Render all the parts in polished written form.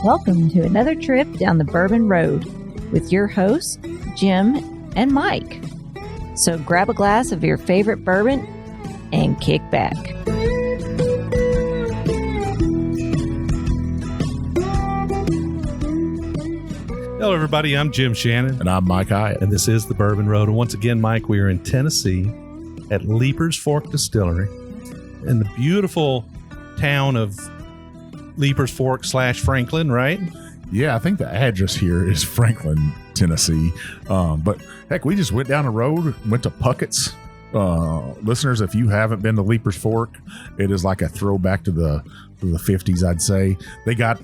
Welcome to another trip down the Bourbon Road with your hosts, Jim and Mike. So grab a glass of your favorite bourbon and kick back. Hello, everybody. I'm Jim Shannon. And I'm Mike Hyatt. And this is the Bourbon Road. And once again, Mike, we are in Tennessee at Leapers Fork Distillery in the beautiful town of Leapers Fork / Franklin, right? Yeah, I think the address here is Franklin, Tennessee. But heck, we just went down the road, went to Puckett's. Listeners, if you haven't been to Leapers Fork, it is like a throwback to the 50s, I'd say. They got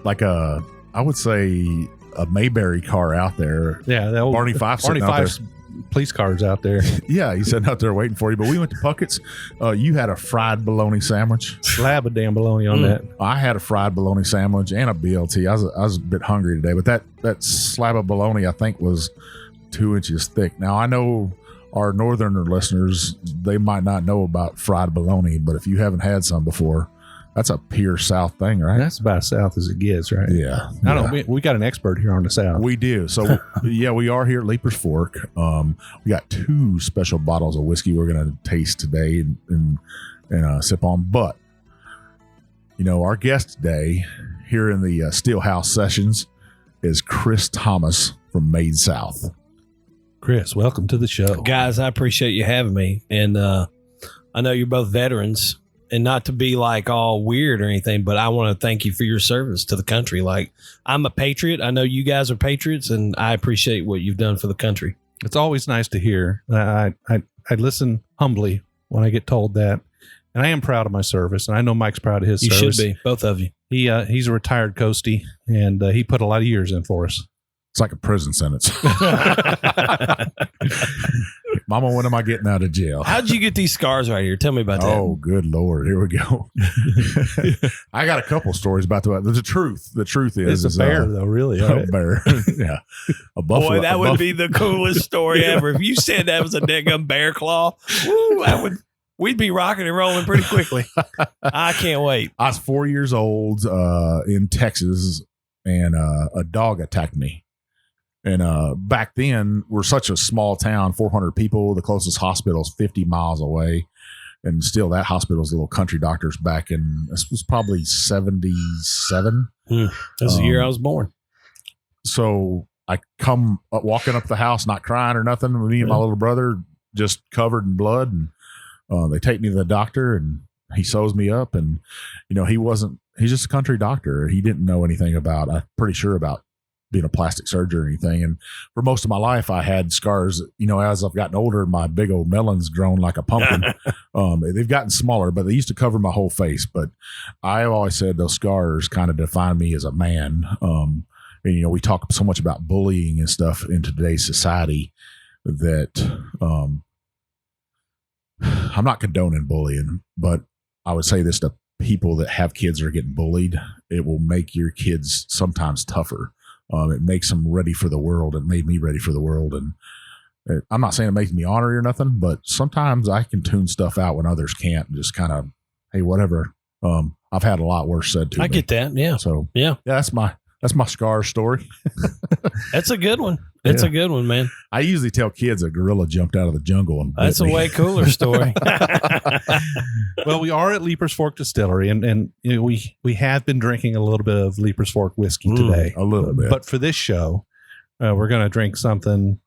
like I would say a Mayberry car out there. Yeah, the old Barney Fife's police cars out there. Yeah, he's sitting out there waiting for you. But we went to Puckett's. You had a fried bologna sandwich. Slab of damn bologna on that. I had a fried bologna sandwich and a BLT. I was a bit hungry today, but that slab of bologna I think was 2 inches thick. Now I know our northerner listeners, they might not know about fried bologna, but if you haven't had some before, that's a pure South thing, right? That's about as South as it gets, right? Yeah. I don't. We got an expert here on the South. We do. So, yeah, we are here at Leapers Fork. We got 2 special bottles of whiskey we're going to taste today and sip on. But, you know, our guest today here in the Steelhouse Sessions is Chris Thomas from Made South. Chris, welcome to the show. Guys, I appreciate you having me. And I know you're both veterans. And not to be like all weird or anything, but I want to thank you for your service to the country. Like, I'm a patriot. I know you guys are patriots, and I appreciate what you've done for the country. It's always nice to hear. I listen humbly when I get told that, and I am proud of my service, and I know Mike's proud of his service. You should be, both of you. He's a retired coastie, and he put a lot of years in for us. It's like a prison sentence. Mama, when am I getting out of jail? How'd you get these scars right here? Tell me about that. Oh, good Lord. Here we go. I got a couple stories about that. The truth is it's a bear, though, really. A bear. Yeah. A buffalo. Boy, that would be the coolest story ever. If you said that was a daggum bear claw, we'd be rocking and rolling pretty quickly. I can't wait. I was 4 years old in Texas, and a dog attacked me. And back then, we're such a small town, 400 people. The closest hospital is 50 miles away. And still, that hospital's little country doctors back in, this was probably 77. That's the year I was born. So I come walking up the house, not crying or nothing. Me and my little brother just covered in blood. And they take me to the doctor, and he sews me up. And, you know, he's just a country doctor. He didn't know anything about, I'm pretty sure, about being a plastic surgeon or anything. And for most of my life, I had scars. You know, as I've gotten older, my big old melon's grown like a pumpkin. They've gotten smaller, but they used to cover my whole face. But I've always said those scars kind of define me as a man. And, you know, we talk so much about bullying and stuff in today's society that I'm not condoning bullying, but I would say this to people that have kids that are getting bullied. It will make your kids sometimes tougher. It makes them ready for the world. It made me ready for the world. And I'm not saying it makes me ornery or nothing, but sometimes I can tune stuff out when others can't, and just kind of, hey, whatever. I've had a lot worse said to me. I get that. Yeah. So yeah, that's my scar story. That's a good one. It's a good one, man. I usually tell kids a gorilla jumped out of the jungle and that's a way cooler story. Well, we are at Leapers Fork Distillery, and you know, we have been drinking a little bit of Leapers Fork whiskey today. A little bit. But for this show, we're going to drink something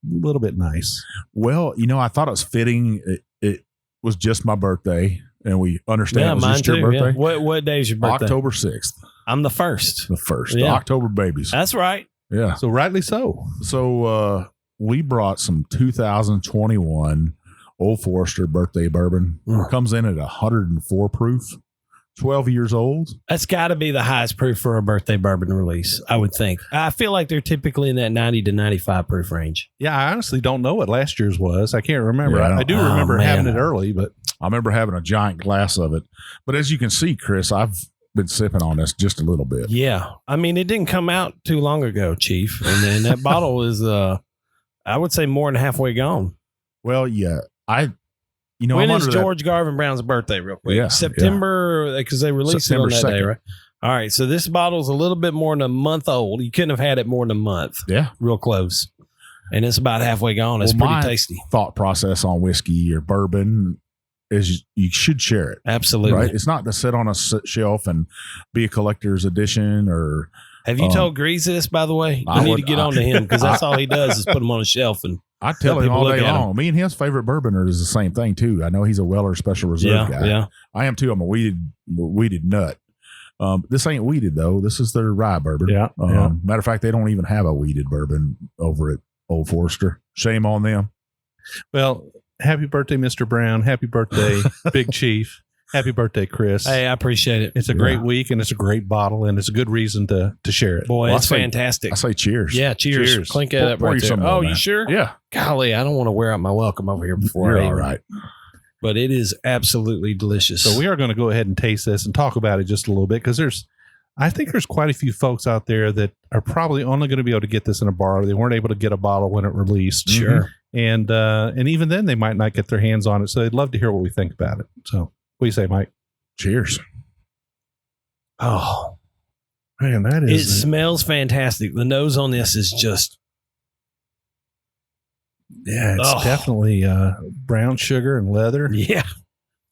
a little bit nice. Well, you know, I thought it was fitting. It was just my birthday, and we understand it was just your birthday. Yeah. What day is your birthday? October 6th. I'm the first. The first. Yeah. The October babies. That's right. Yeah. So rightly so. So we brought some 2021 Old Forester Birthday Bourbon. It comes in at 104 proof, 12 years old. That's got to be the highest proof for a birthday bourbon release, I would think. I feel like they're typically in that 90 to 95 proof range. Yeah, I honestly don't know what last year's was. I can't remember. Yeah, I do remember having it early, but I remember having a giant glass of it. But as you can see, Chris, I've been sipping on this just a little bit. Yeah. I mean, it didn't come out too long ago, Chief. And then that bottle is, I would say, more than halfway gone. Well, yeah. When is George Garvin Brown's birthday, real quick? Yeah, September, because they released it on that day, right? All right. So this bottle's a little bit more than a month old. You couldn't have had it more than a month. Yeah. Real close. And it's about halfway gone. It's Well, pretty my tasty. Thought process on whiskey or bourbon is you should share it. Absolutely. Right? It's not to sit on a shelf and be a collector's edition or. Have you told Grease this, by the way? I You need would- to get on to him because that's all he does is put them on a shelf. And I tell Let him people all look day at long. Me and his favorite bourboner is the same thing too. I know he's a Weller Special Reserve guy. yeah. I am too. I'm a weeded nut. This ain't weeded though. This is their rye bourbon. Yeah, Matter of fact, they don't even have a weeded bourbon over at Old Forester. Shame on them. Well, happy birthday, Mr. Brown. Happy birthday, Big Chief. Happy birthday, Chris. Hey, I appreciate it. It's a great week, and it's a great bottle, and it's a good reason to share it. Boy, Well, it's fantastic. I say cheers. Yeah, cheers. Cheers. Clink that up Pour right you there. some Oh, on you that. sure? Yeah. Golly, I don't want to wear out my welcome over here before You're I all even- right. But it is absolutely delicious. So we are going to go ahead and taste this and talk about it just a little bit because I think there's quite a few folks out there that are probably only going to be able to get this in a bar. They weren't able to get a bottle when it released. Sure. And even then they might not get their hands on it. So they'd love to hear what we think about it. So what do you say, Mike? Cheers. Oh, Man, that it is smells fantastic. The nose on this is just it's Oh. definitely brown sugar and leather. yeah.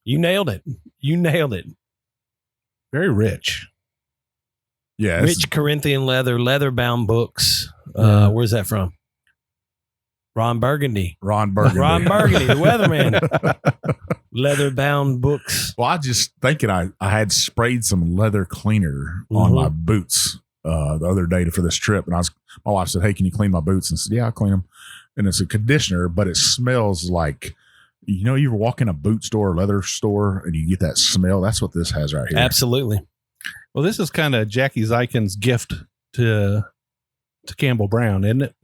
You nailed it. You nailed it. Very rich. Yeah. it's- Rich Corinthian leather bound books. Yeah. Where's that from? Ron Burgundy. Ron Burgundy. Ron Burgundy, the weatherman. Leather bound books. Well, I just thinking I had sprayed some leather cleaner on Mhm. my boots the other day for this trip, and my wife said, "Hey, can you clean my boots?" And I said, "Yeah, I'll clean them." And it's a conditioner, but it smells like you ever walk in a boot store or leather store and you get that smell. That's what this has right here. Absolutely. Well, this is kind of Jackie Zykin's gift to Campbell Brown, isn't it?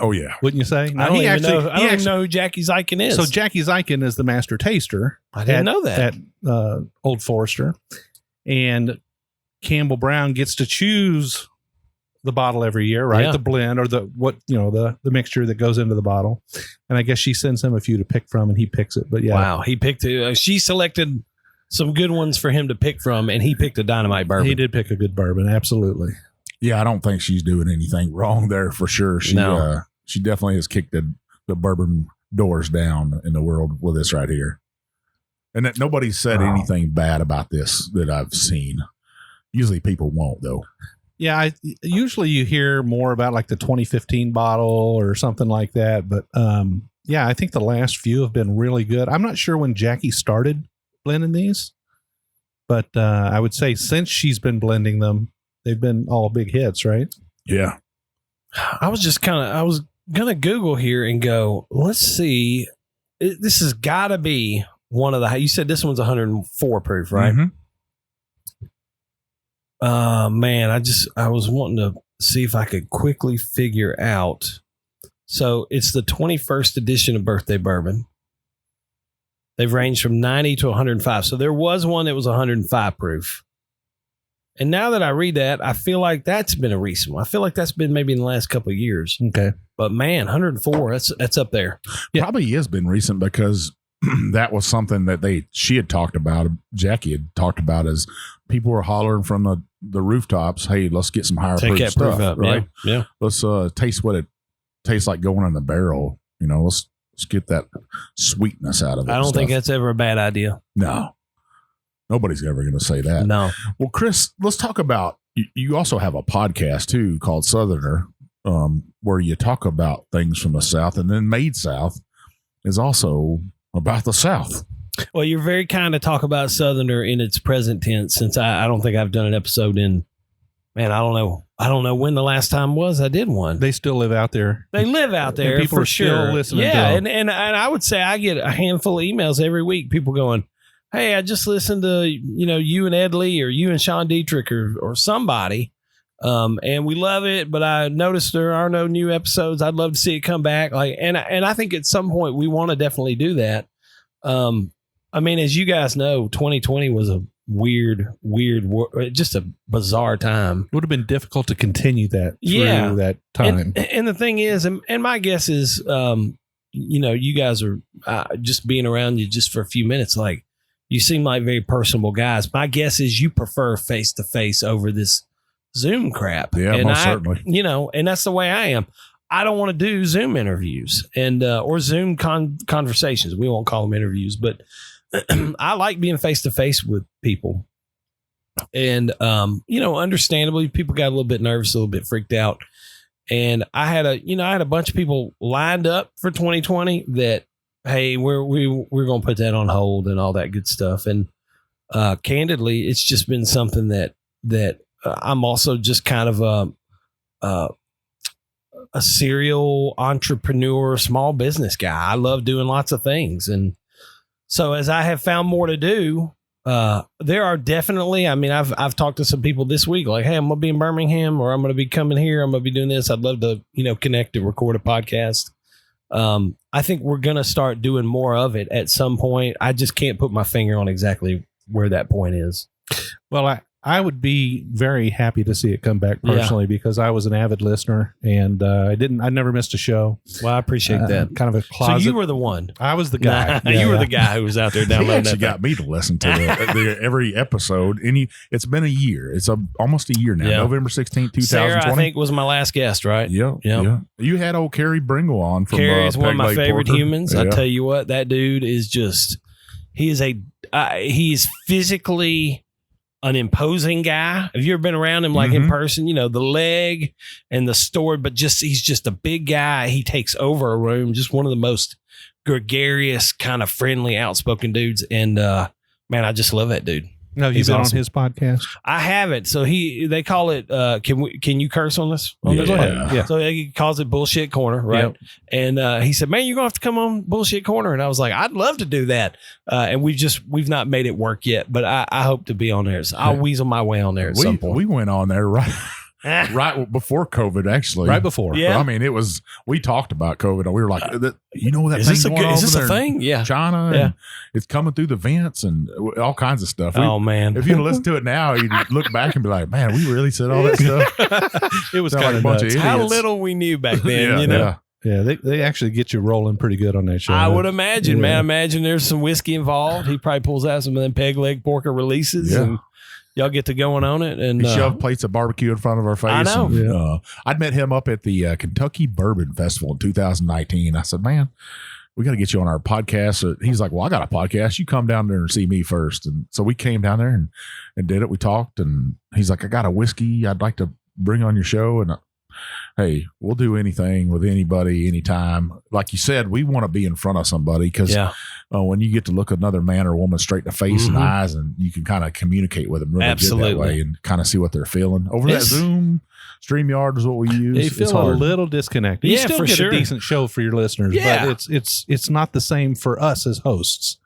Oh yeah, Wouldn't you say? I Now, don't he even actually- know. he I don't even actually- know who Jackie Zykin is. So Jackie Zykin is the master taster. I didn't know that. At Old Forester, and Campbell Brown gets to choose the bottle every year, right? Yeah. The blend or the mixture that goes into the bottle. And I guess she sends him a few to pick from, and he picks it. But yeah, Wow, he picked it. She selected some good ones for him to pick from, and he picked a dynamite bourbon. he did pick a good bourbon. Absolutely. yeah. I don't think she's doing anything wrong there for sure. No. She definitely has kicked the bourbon doors down in the world with this right here, and that nobody said Wow. anything bad about this that I've seen. Usually people won't though. Yeah, usually you hear more about like the 2015 bottle or something like that. But yeah, I think the last few have been really good. I'm not sure when Jackie started blending these, but I would say since she's been blending them, they've been all big hits, right? Yeah. I was going to Google here and go, let's see. This has got to be one of you said this one's 104 proof, right? Mhm. Man, I was wanting to see if I could quickly figure out. So it's the 21st edition of Birthday Bourbon. They've ranged from 90 to 105. So there was one that was 105 proof. And now that I read that, I feel like that's been a recent one. I feel like that's been maybe in the last couple of years. Okay. But man, 104, that's up there. Yeah. Probably has been recent because that was something that she had talked about. Jackie had talked about as people were hollering from the rooftops, "Hey, let's get some higher Take proof that stuff, proof up, right? Yeah. Let's taste what it tastes like going in the barrel. Let's get that sweetness out of it." I don't and think stuff. that's ever a bad idea. No. Nobody's ever going to say that. No. Well, Chris, let's talk about. You also have a podcast too called Southerner, where you talk about things from the South, and then Made South is also about the South. Well, you're very kind to talk about Southerner in its present tense, since I don't think I've done an episode in, man, I don't know when the last time was I did one. They still live out there. They live out there, And people for are still sure. listening Yeah, to them. and I would say I get a handful of emails every week. People going, "Hey, I just listened to you and Ed Lee or you and Sean Dietrich or somebody, and we love it. But I noticed there are no new episodes. I'd love to see it come back. And I think at some point we want to definitely do that. I mean, as you guys know, 2020 was a weird, just a bizarre time. It would have been difficult to continue that Yeah. through that time. And the thing is, and my guess is, you guys are just being around you just for a few minutes. Like, you seem like very personable guys. My guess is you prefer face to face over this Zoom crap. Yeah, and most certainly. And that's the way I am. I don't want to do Zoom interviews and or Zoom conversations. We won't call them interviews, but I like being face to face with people. And understandably, people got a little bit nervous, a little bit freaked out. And I had a bunch of people lined up for 2020 that, hey, we're going to put that on hold and all that good stuff. And candidly, it's just been something that I'm also just kind of a serial entrepreneur, small business guy. I love doing lots of things. And so as I have found more to do, there are definitely, I've talked to some people this week, like, hey, I'm going to be in Birmingham, or I'm going to be coming here. I'm going to be doing this. I'd love to, connect and record a podcast. I think we're going to start doing more of it at some point. I just can't put my finger on exactly where that point is. Well, I would be very happy to see it come back personally because I was an avid listener and I never missed a show. Well, I appreciate that. Kind of a closet. So you were the one. I was the guy. You were the guy who was out there downloading that. She got me to listen to every episode. And it's been a year. It's almost a year now. Yeah. November 16th, 2020. Sarah, I think, was my last guest, right? Yeah. You had old Carrie Bringle on from Carrie's one of my favorite Porter. humans. I tell you what, that dude is just, he's physically an imposing guy. Have you ever been around him like in person? The leg and the story, but he's just a big guy. He takes over a room. Just one of the most gregarious, kind of friendly, outspoken dudes. And man, I just love that dude. No, you've been awesome on his podcast? I haven't. So they call it, can you curse on this? Go ahead. Yeah. So he calls it Bullshit Corner, right? Yep. And he said, man, you're going to have to come on Bullshit Corner. And I was like, I'd love to do that. And we've not made it work yet, but I hope to be on there. So I'll weasel my way on there at some point. We went on there right before COVID, actually. Right before. Yeah. We talked about COVID and we were like, you know that thing going on is this over a there thing? Yeah. China. Yeah. And it's coming through the vents and all kinds of stuff. Oh, man. If you listen to it now, you look back and be like, man, we really said all that stuff. It was kind of a bunch of idiots. How little we knew back then, Yeah, they actually get you rolling pretty good on that show. I would imagine, man. Imagine there's some whiskey involved. He probably pulls out some of them peg leg porker releases and y'all get to going on it. And he shoved plates of barbecue in front of our face. I know. And, I'd met him up at the Kentucky Bourbon Festival in 2019. I said, man, we got to get you on our podcast. So he's like, well, I got a podcast. You come down there and see me first. And so we came down there and did it. We talked and he's like, I got a whiskey I'd like to bring on your show. And hey, we'll do anything with anybody, anytime. Like you said, we want to be in front of somebody because when you get to look another man or woman straight in the face and eyes, and you can kind of communicate with them really good that way and kind of see what they're feeling. Over that Zoom, StreamYard is what we use. They feel a little disconnected. You still get a decent show for your listeners, but it's not the same for us as hosts.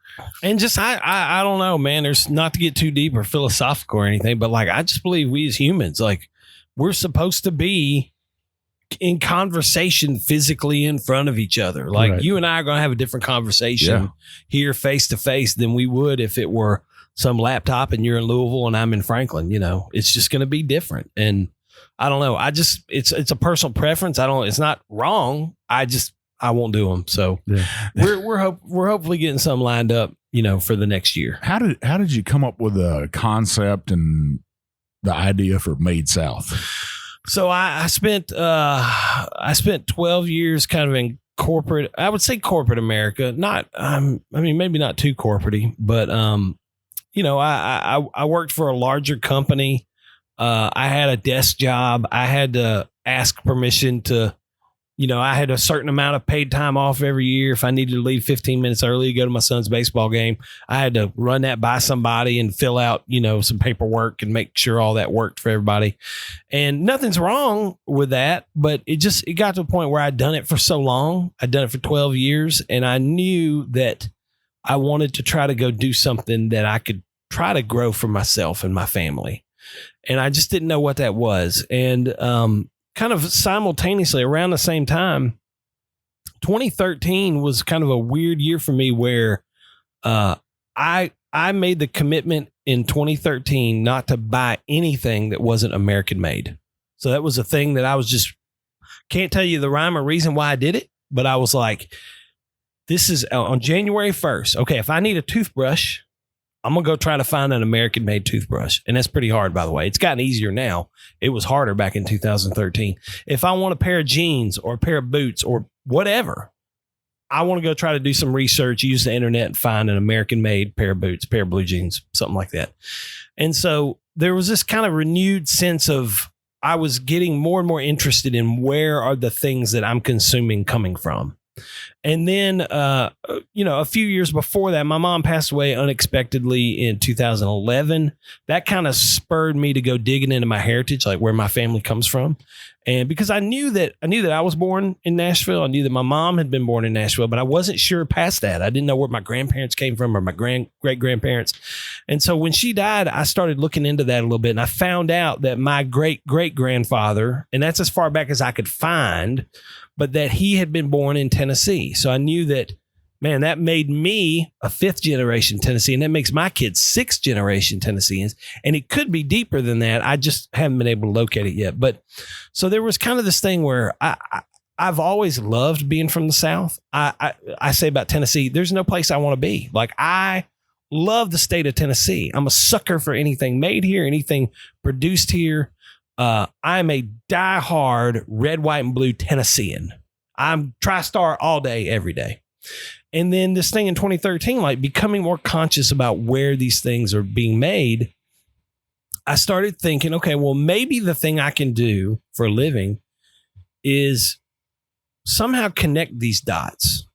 And just I don't know, man. There's not to get too deep or philosophical or anything, but like I just believe we as humans, like we're supposed to be in conversation physically in front of each other. Like you and I are going to have a different conversation here face to face than we would if it were some laptop and you're in Louisville and I'm in Franklin. It's just going to be different. And I don't know. It's a personal preference. It's not wrong. I won't do them. So we're hopefully getting some lined up, for the next year. How did you come up with the concept and the idea for Made South? So I spent 12 years kind of in corporate. I would say corporate America. Not maybe not too corporate-y, but I worked for a larger company. I had a desk job. I had to ask permission to. I had a certain amount of paid time off every year. If I needed to leave 15 minutes early to go to my son's baseball game, I had to run that by somebody and fill out, some paperwork and make sure all that worked for everybody. And nothing's wrong with that, but it got to a point where I'd done it for so long. I'd done it for 12 years and I knew that I wanted to try to go do something that I could try to grow for myself and my family. And I just didn't know what that was. And, kind of simultaneously around the same time, 2013 was kind of a weird year for me where I made the commitment in 2013 not to buy anything that wasn't American made. So that was a thing that I was just can't tell you the rhyme or reason why I did it, but I was like, this is on January 1st. Okay, if I need a toothbrush, I'm going to go try to find an American made toothbrush. And that's pretty hard, by the way. It's gotten easier now. It was harder back in 2013. If I want a pair of jeans or a pair of boots or whatever, I want to go try to do some research, use the internet and find an American made pair of boots, pair of blue jeans, something like that. And so there was this kind of renewed sense of I was getting more and more interested in where are the things that I'm consuming coming from. And then, a few years before that, my mom passed away unexpectedly in 2011. That kind of spurred me to go digging into my heritage, like where my family comes from. And because I knew that I was born in Nashville, I knew that my mom had been born in Nashville, but I wasn't sure past that. I didn't know where my grandparents came from or my great grandparents. And so when she died, I started looking into that a little bit. And I found out that my great grandfather, and that's as far back as I could find, but that he had been born in Tennessee. So I knew that, man, that made me a 5th generation Tennessean. That makes my kids 6th generation Tennesseans. And it could be deeper than that. I just haven't been able to locate it yet. But so there was kind of this thing where I've always loved being from the South. I say about Tennessee, there's no place I want to be. Like, I love the state of Tennessee. I'm a sucker for anything made here, anything produced here. I'm a diehard red, white, and blue Tennessean. I'm TriStar all day, every day. And then this thing in 2013, like becoming more conscious about where these things are being made, I started thinking, okay, well, maybe the thing I can do for a living is somehow connect these dots.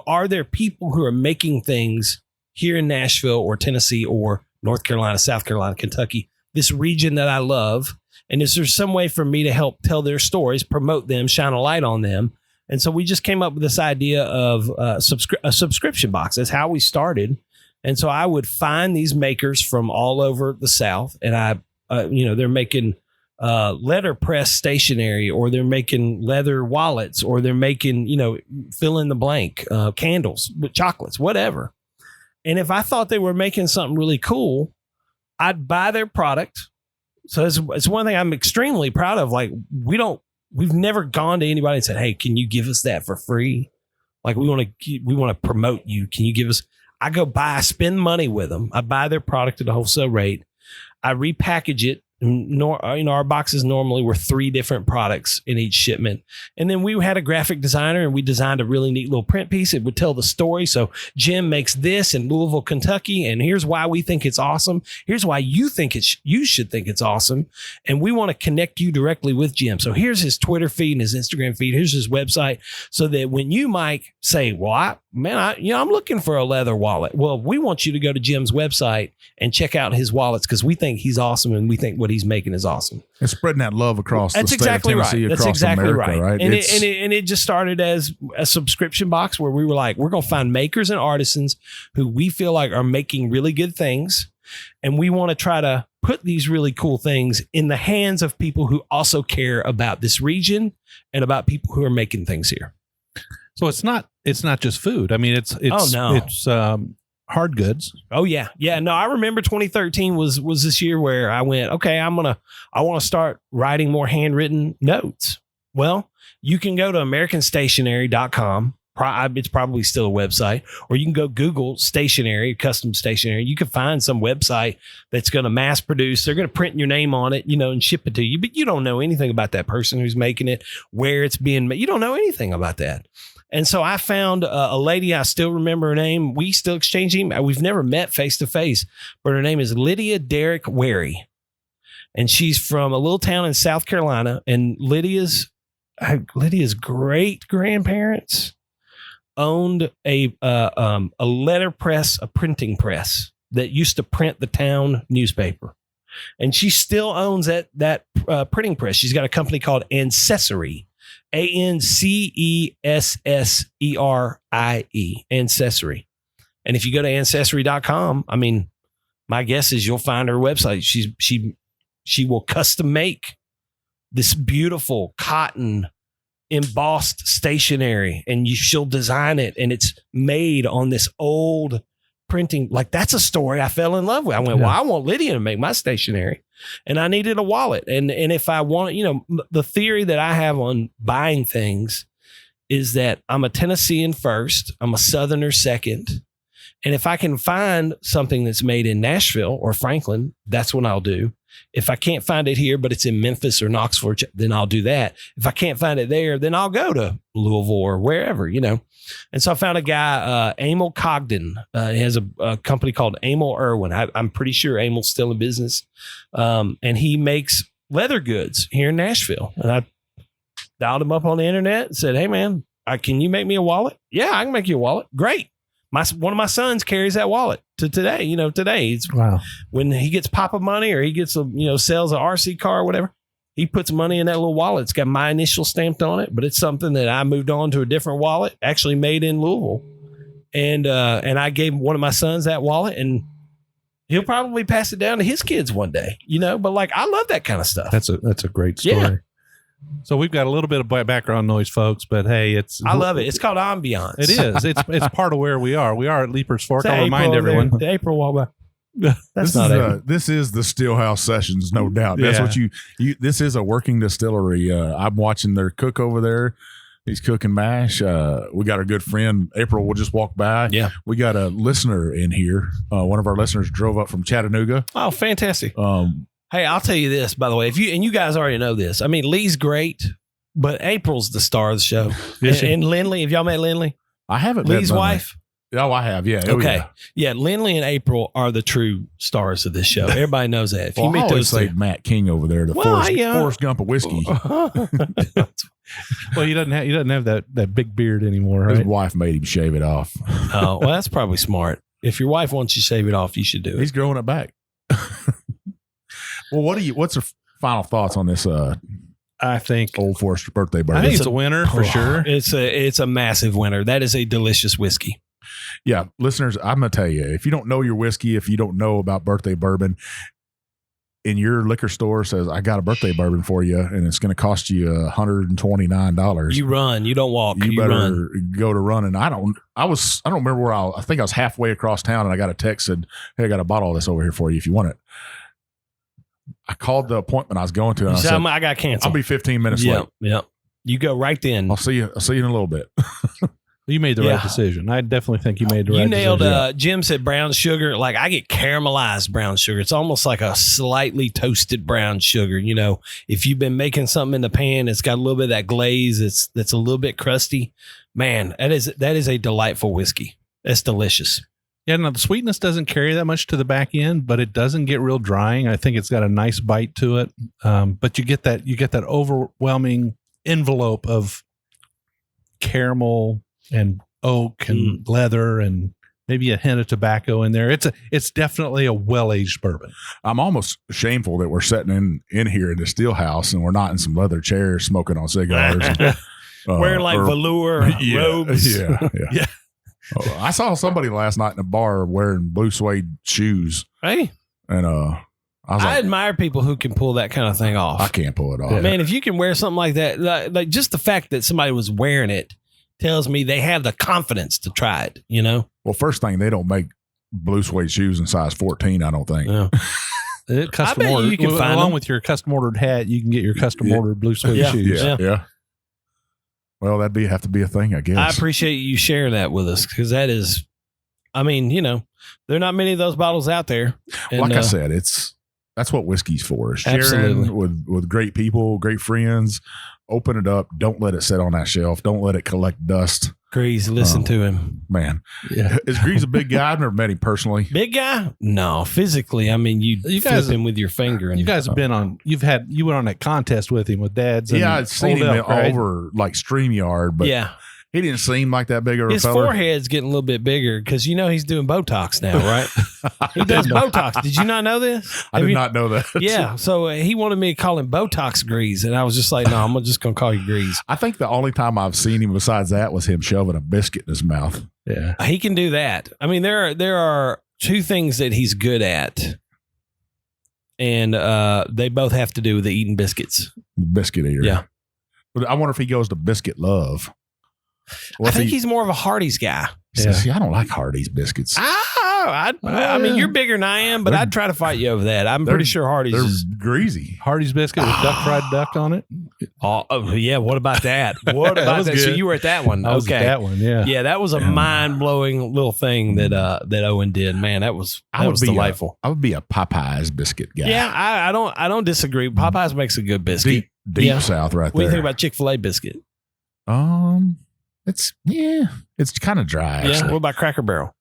Are there people who are making things here in Nashville or Tennessee or North Carolina, South Carolina, Kentucky, this region that I love? And is there some way for me to help tell their stories, promote them, shine a light on them? And so we just came up with this idea of a subscription box. That's how we started. And so I would find these makers from all over the South, and they're making letterpress stationery, or they're making leather wallets, or they're making, fill in the blank, candles, chocolates, whatever. And if I thought they were making something really cool, I'd buy their product. So it's one thing I'm extremely proud of. Like, we've never gone to anybody and said, hey, can you give us that for free? Like, we want to promote you. Can you give us? I spend money with them. I buy their product at a wholesale rate. I repackage it. Our boxes normally were 3 different products in each shipment. And then we had a graphic designer, and we designed a really neat little print piece. It would tell the story. So Jim makes this in Louisville, Kentucky, and here's why we think it's awesome. Here's why you think you should think it's awesome. And we want to connect you directly with Jim. So here's his Twitter feed and his Instagram feed. Here's his website, so that when you might say, well, I'm looking for a leather wallet. Well, we want you to go to Jim's website and check out his wallets, because we think he's awesome, and we think what he's making is awesome. And spreading that love across That's the state exactly of Tennessee, right. That's across exactly America, right? And it just started as a subscription box where we were like, we're going to find makers and artisans who we feel like are making really good things. And we want to try to put these really cool things in the hands of people who also care about this region and about people who are making things here. So it's not just food. I mean, it's hard goods. Oh yeah. Yeah. No, I remember 2013 was this year where I went, okay, I want to start writing more handwritten notes. Well, you can go to AmericanStationery.com. It's probably still a website, or you can go Google stationery, custom stationery. You can find some website that's going to mass produce. They're going to print your name on it, and ship it to you, but you don't know anything about that person who's making it, where it's being made. You don't know anything about that. And so I found a lady, I still remember her name. We still exchange email. We've never met face to face, but her name is Lydia Derrick Wary. And she's from a little town in South Carolina. And Lydia's great grandparents owned a letterpress, a printing press that used to print the town newspaper. And she still owns that printing press. She's got a company called Ancestry. Ancesserie, Ancestry. And if you go to ancestry.com, I mean, my guess is you'll find her website. She will custom make this beautiful cotton embossed stationery, and she'll design it, and it's made on this old printing. Like, that's a story I fell in love with. I went, well, I want Lydia to make my stationery, and I needed a wallet. And if I want, the theory that I have on buying things is that I'm a Tennessean first, I'm a Southerner second, And if I can find something that's made in Nashville or Franklin, that's what I'll do. If I can't find it here, but it's in Memphis or Knoxville, then I'll do that. If I can't find it there, then I'll go to Louisville or wherever, And so I found a guy, Emil Cogden. He has a company called Emil Irwin. I'm pretty sure Emil's still in business. And he makes leather goods here in Nashville. And I dialed him up on the internet and said, hey, man, can you make me a wallet? Yeah, I can make you a wallet. Great. One of my sons carries that wallet to today. Today it's when he gets Papa money or he gets sells an RC car or whatever, he puts money in that little wallet. It's got my initial stamped on it, but it's something that I moved on to a different wallet, actually made in Louisville, and I gave one of my sons that wallet, and he'll probably pass it down to his kids one day. But like I love that kind of stuff. That's a great story. Yeah. So we've got a little bit of background noise, folks, but hey, I love it. It's called ambiance. It is. It's part of where we are. We are at Leaper's Fork. I'll remind everyone. The April walk by. This is the Stillhouse Sessions, no doubt. That's what you. This is a working distillery. I'm watching their cook over there. He's cooking mash. We got our good friend April. Will just walk by. Yeah. We got a listener in here. One of our listeners drove up from Chattanooga. Oh, fantastic. Hey, I'll tell you this, by the way, you guys already know this. I mean, Lee's great, but April's the star of the show. And Lindley, have y'all met Lindley? I haven't met Lee's Lindley. wife. Oh, I have. Yeah. Okay. Yeah. Lindley and April are the true stars of this show. Everybody knows that. If you meet those say Matt King over there, the Forrest Gump of whiskey. Well, he doesn't have that big beard anymore, right? His wife made him shave it off. Oh, well, that's probably smart. If your wife wants you to shave it off, you should do it. He's growing it back. Well, what's your final thoughts on this? I think Old Forester Birthday Bourbon. I think it's a winner for sure. It's a massive winner. That is a delicious whiskey. Yeah, listeners, I'm gonna tell you, if you don't know your whiskey, if you don't know about birthday bourbon, and your liquor store says, "I got a birthday bourbon for you," and it's going to cost you $129, you run. You don't walk. You better run. go to running. I don't remember where I think I was halfway across town, and I got a text said, "Hey, I got a bottle of this over here for you if you want it." I called the appointment I was going to, and I said, I got canceled. I'll be 15 minutes late. Yeah. You go right then. I'll see you in a little bit. You made the right decision. I definitely think you made the right decision. You nailed Jim said brown sugar. Like I get caramelized brown sugar. It's almost like a slightly toasted brown sugar. If you've been making something in the pan, it's got a little bit of that glaze. That's a little bit crusty. Man, that is a delightful whiskey. That's delicious. Yeah, no, the sweetness doesn't carry that much to the back end, but it doesn't get real drying. I think it's got a nice bite to it. But you get that overwhelming envelope of caramel and oak and leather and maybe a hint of tobacco in there. It's definitely a well-aged bourbon. I'm almost shameful that we're sitting in here in the still house and we're not in some leather chairs smoking on cigars. Wearing velour robes. Yeah. Oh, I saw somebody last night in a bar wearing blue suede shoes. Hey. And I admire people who can pull that kind of thing off. I can't pull it off. Man, if you can wear something like that, like just the fact that somebody was wearing it tells me they have the confidence to try it, Well, first thing, they don't make blue suede shoes in size 14, I don't think. Yeah. Custom ordered. Along with your custom ordered hat, you can get your custom ordered blue suede shoes. Yeah. Well, that'd have to be a thing, I guess. I appreciate you sharing that with us because that is, there are not many of those bottles out there. And, like I said, that's what whiskey's for. Sharing with great people, great friends. Open it up. Don't let it sit on that shelf. Don't let it collect dust. Grease, listen to him. Man. Yeah. Is Grease a big guy? I've never met him personally. Big guy? No, physically. I mean, you flip him with your finger. You guys have been on, you went on that contest with him with Dad's. Yeah, I'd seen him over like StreamYard, but he didn't seem like that big of a His feller. forehead's getting a little bit bigger because he's doing Botox now, right? He does Botox. Did you not know this? I did not know that. Yeah. So he wanted me to call him Botox Grease. And I was just like, no, I'm just going to call you Grease. I think the only time I've seen him besides that was him shoving a biscuit in his mouth. Yeah. He can do that. I mean, there are two things that he's good at. And they both have to do with the eating biscuits. Biscuit eater. Yeah. But I wonder if he goes to biscuit love. I think he's more of a Hardee's guy. He says, "See, I don't like Hardee's biscuits." I mean, you're bigger than I am, but I'd try to fight you over that. I'm pretty sure Hardee's is greasy. Hardee's biscuit with fried duck on it. Oh, yeah. What about that? What about that? So you were at that one. I was at that one. Yeah. Yeah. That was a mind blowing little thing that Owen did, man. That was delightful. I would be a Popeyes biscuit guy. Yeah. I don't disagree. Popeyes makes a good biscuit. Deep South right there. What do you think about Chick-fil-A biscuit? It's kind of dry. Yeah. Actually. What about Cracker Barrel?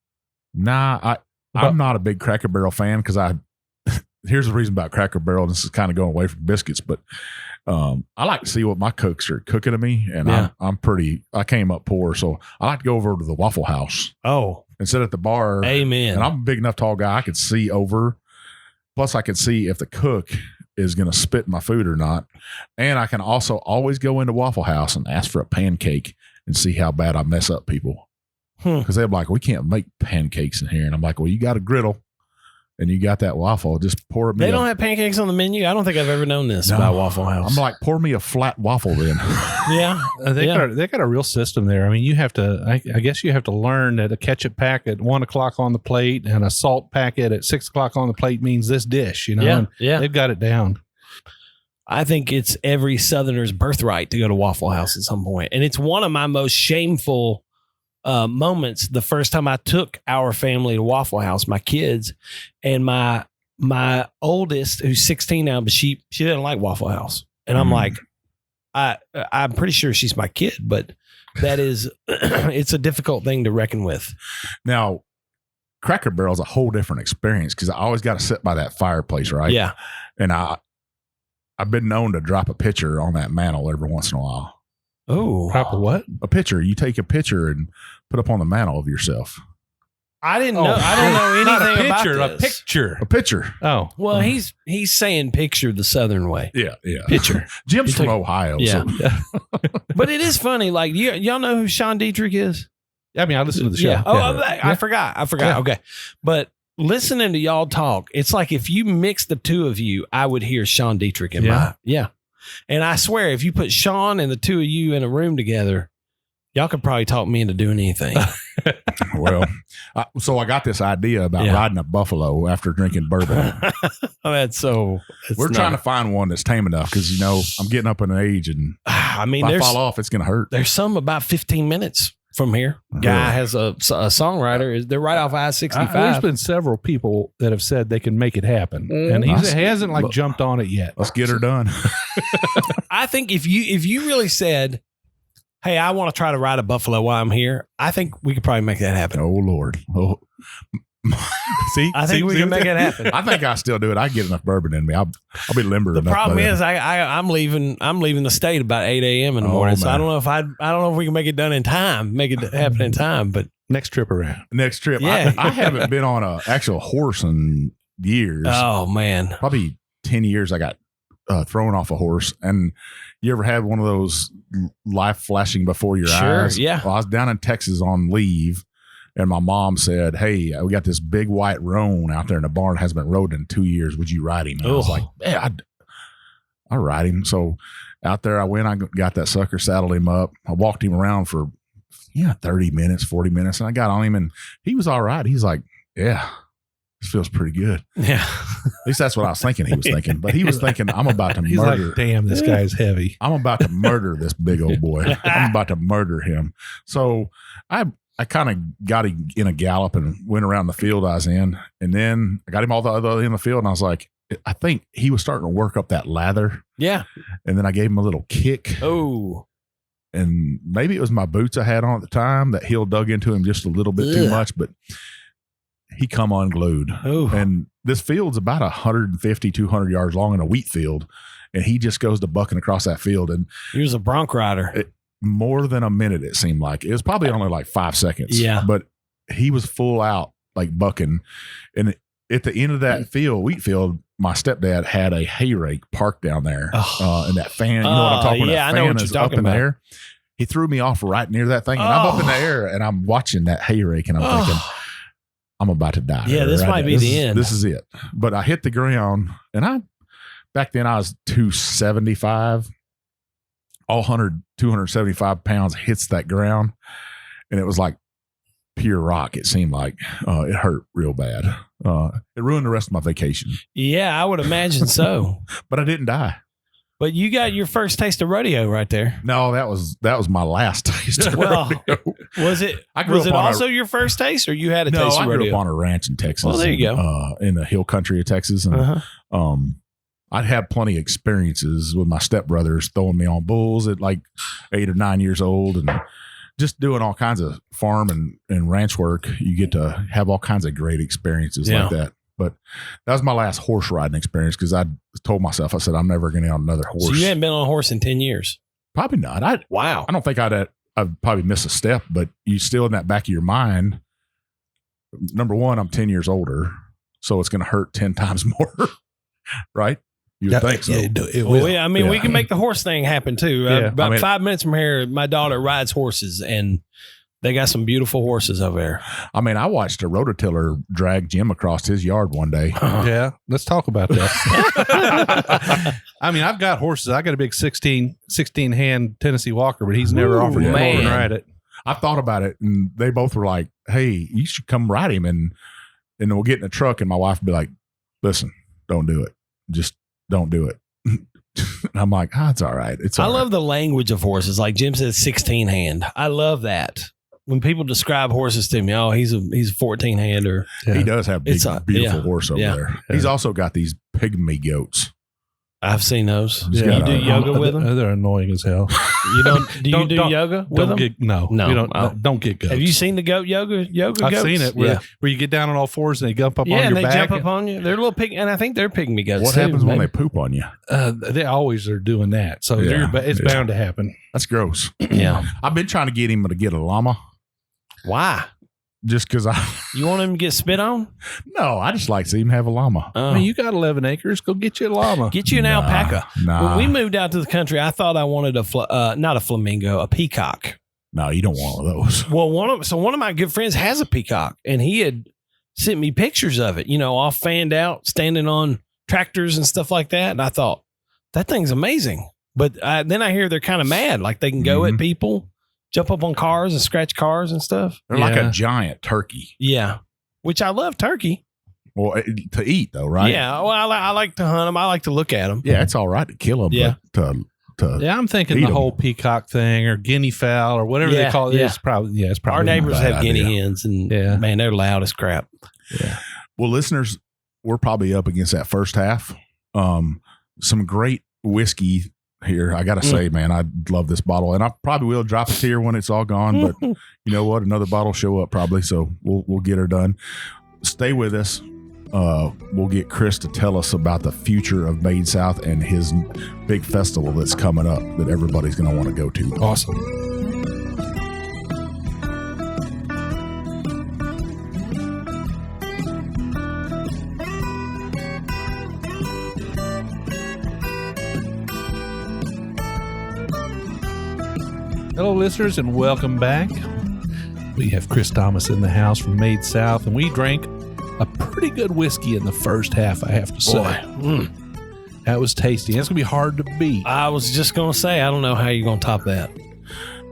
Nah, I'm not a big Cracker Barrel fan because here's the reason about Cracker Barrel. This is kind of going away from biscuits, but I like to see what my cooks are cooking to me, and I came up poor, so I like to go over to the Waffle House. Oh, and sit at the bar. Amen. And I'm a big enough tall guy. I could see over. Plus, I can see if the cook is going to spit my food or not, and I can also always go into Waffle House and ask for a pancake and see how bad I mess up people. Because they're like, we can't make pancakes in here. And I'm like, well, you got a griddle and you got that waffle. Just pour it. They don't have pancakes on the menu. I don't think I've ever known this about Waffle House. I'm like, pour me a flat waffle then. Yeah. They got a real system there. I mean, you have to, I guess you have to learn that a ketchup pack at 1 o'clock on the plate and a salt packet at 6 o'clock on the plate means this dish, you know? Yeah. They've got it down. I think it's every Southerner's birthright to go to Waffle House at some point. And it's one of my most shameful moments. The first time I took our family to Waffle House, my kids, and my oldest, who's 16 now, but she didn't like Waffle House. And I'm like, I'm pretty sure she's my kid, but that is, it's a difficult thing to reckon with. Now, Cracker Barrel is a whole different experience because I always got to sit by that fireplace, right? Yeah. And I've been known to drop a pitcher on that mantle every once in a while. Oh, Drop a what? A pitcher. You take a pitcher and put up on the mantle of yourself. I didn't know. I don't know anything Not a picture, about a this. picture. A pitcher. Oh, Well, he's saying picture the Southern way. Yeah. Pitcher. Jim's from Ohio. Yeah. So. But it is funny. Like, y'all know who Sean Dietrich is? I mean, I listen to the show. Yeah. I forgot. Yeah. Okay. But listening to y'all talk, it's like if you mix the two of you, I would hear Sean Dietrich in my. Yeah. And I swear, if you put Sean and the two of you in a room together, y'all could probably talk me into doing anything. Well, so I got this idea about riding a buffalo after drinking bourbon. We're trying to find one that's tame enough because, you know, I'm getting up in age and I mean, if I fall off, it's going to hurt. There's some about 15 minutes from here. Guy has a songwriter. They're right off I-65. There's been several people that have said they can make it happen, and he hasn't jumped on it yet. Let's get her done. I think if you really said, hey, I want to try to ride a buffalo while I'm here, I think we could probably make that happen. Oh, Lord. Oh. I think we can make it happen. I think I still do it. I get enough bourbon in me. I'll be limber enough. The problem is I'm leaving the state about 8 a.m. in the morning. So I don't know if we can make it done in time, make it happen in time, but next trip around. Yeah. I haven't been on an actual horse in years. Oh man. Probably 10 years I got thrown off a horse. And you ever had one of those life flashing before your eyes? Yeah. Well, I was down in Texas on leave. And my mom said, hey, we got this big white roan out there in the barn, hasn't been rode in 2 years. Would you ride him? And I was like, yeah, I ride him. So out there I went, I got that sucker, saddled him up. I walked him around for 30 minutes, 40 minutes. And I got on him and he was all right. He's like, yeah, this feels pretty good. Yeah. At least that's what I was thinking he was thinking. But he was thinking, I'm about to He's murder. like, damn, this guy's heavy. I'm about to murder this big old boy. I'm about to murder him. So I kind of got him in a gallop and went around the field I was in. And then I got him all the other in the field. And I was like, I think he was starting to work up that lather. Yeah. And then I gave him a little kick. Oh. And maybe it was my boots I had on at the time that heel dug into him just a little bit too much. But he come unglued. Oh. And this field's about 150, 200 yards long in a wheat field. And he just goes to bucking across that field. And he was a bronc rider. More than a minute, it seemed like. It was probably only like 5 seconds. Yeah. But he was full out, like bucking. And at the end of that wheat field, my stepdad had a hay rake parked down there. And that fan, you know what I'm talking about? Yeah, I know what you're talking about. The air. He threw me off right near that thing. And I'm up in the air and I'm watching that hay rake and I'm thinking, I'm about to die. Yeah, this might be the end. This is it. But I hit the ground and back then I was 275. All 275 pounds hits that ground. And it was like pure rock. It seemed like it hurt real bad. It ruined the rest of my vacation. Yeah, I would imagine so. But I didn't die. But you got your first taste of rodeo right there. No, that was my last taste of Well, rodeo. Was it up also your first taste, or you had a taste of rodeo? I grew up on a ranch in Texas. Well, there you go. In the hill country of Texas. And I'd had plenty of experiences with my stepbrothers throwing me on bulls at like 8 or 9 years old, and just doing all kinds of farm and ranch work. You get to have all kinds of great experiences like that. But that was my last horse riding experience, because I told myself, I said, I'm never going to get on another horse. So you hadn't been on a horse in 10 years? Probably not. Wow. I don't think I'd probably miss a step, but you still in that back of your mind. Number one, I'm 10 years older, so it's going to hurt 10 times more. Right? You would think so. It will. Well, yeah, I mean, we can make the horse thing happen too. About 5 minutes from here, my daughter rides horses, and they got some beautiful horses over there. I mean, I watched a rototiller drag Jim across his yard one day. Yeah, let's talk about that. I mean, I've got horses. I got a big 16 hand Tennessee Walker, but he's never offered to come over and ride it. I thought about it, and they both were like, "Hey, you should come ride him," and we'll get in a truck, and my wife would be like, "Listen, don't do it. Just don't do it." And I'm like, it's all right. I love the language of horses. Like Jim says, 16 hand. I love that. When people describe horses to me, he's a 14 hand, or he does have a beautiful horse over there. Yeah. He's also got these pygmy goats. I've seen those. Yeah. You do yoga with them? They're annoying as hell. You don't? Do you do yoga with them? No. You don't get goats. Have you seen the goat yoga goats? I've seen it where you get down on all fours and they jump up on your and they back. jump up on you. They're little pig, and I think they're pygmy goats. What happens when they poop on you? They always are doing that, so it's bound to happen. That's gross. Yeah, I've been trying to get him to get a llama. Why? Just because you want him to get spit on? No, I just like to see him have a llama. I mean, you got 11 acres. Go get you a llama. Get you an alpaca. Nah. When we moved out to the country, I thought I wanted not a flamingo, a peacock. No, you don't want one of those. Well, one of my good friends has a peacock, and he had sent me pictures of it, all fanned out, standing on tractors and stuff like that. And I thought, that thing's amazing. But then I hear they're kind of mad, like they can go at people. Jump up on cars and scratch cars and stuff. They're like a giant turkey. Yeah. Which I love turkey. Well, to eat though, right? Yeah. Well, I like to hunt them. I like to look at them. Yeah, it's all right to kill them. Yeah. But I'm thinking the whole peacock thing or guinea fowl or whatever they call it. Yeah. It's probably Our neighbors have guinea hens, and man, they're loud as crap. Yeah. Well, listeners, we're probably up against that first half. Some great whiskey here. I got to say, man, I love this bottle, and I probably will drop a tear when it's all gone, but you know what? Another bottle will show up probably. So we'll get her done. Stay with us. We'll get Chris to tell us about the future of Made South and his big festival that's coming up that everybody's going to want to go to. Awesome. Hello, listeners, and welcome back. We have Chris Thomas in the house from Made South, and we drank a pretty good whiskey in the first half, I have to say. That was tasty. That's going to be hard to beat. I was just going to say, I don't know how you're going to top that.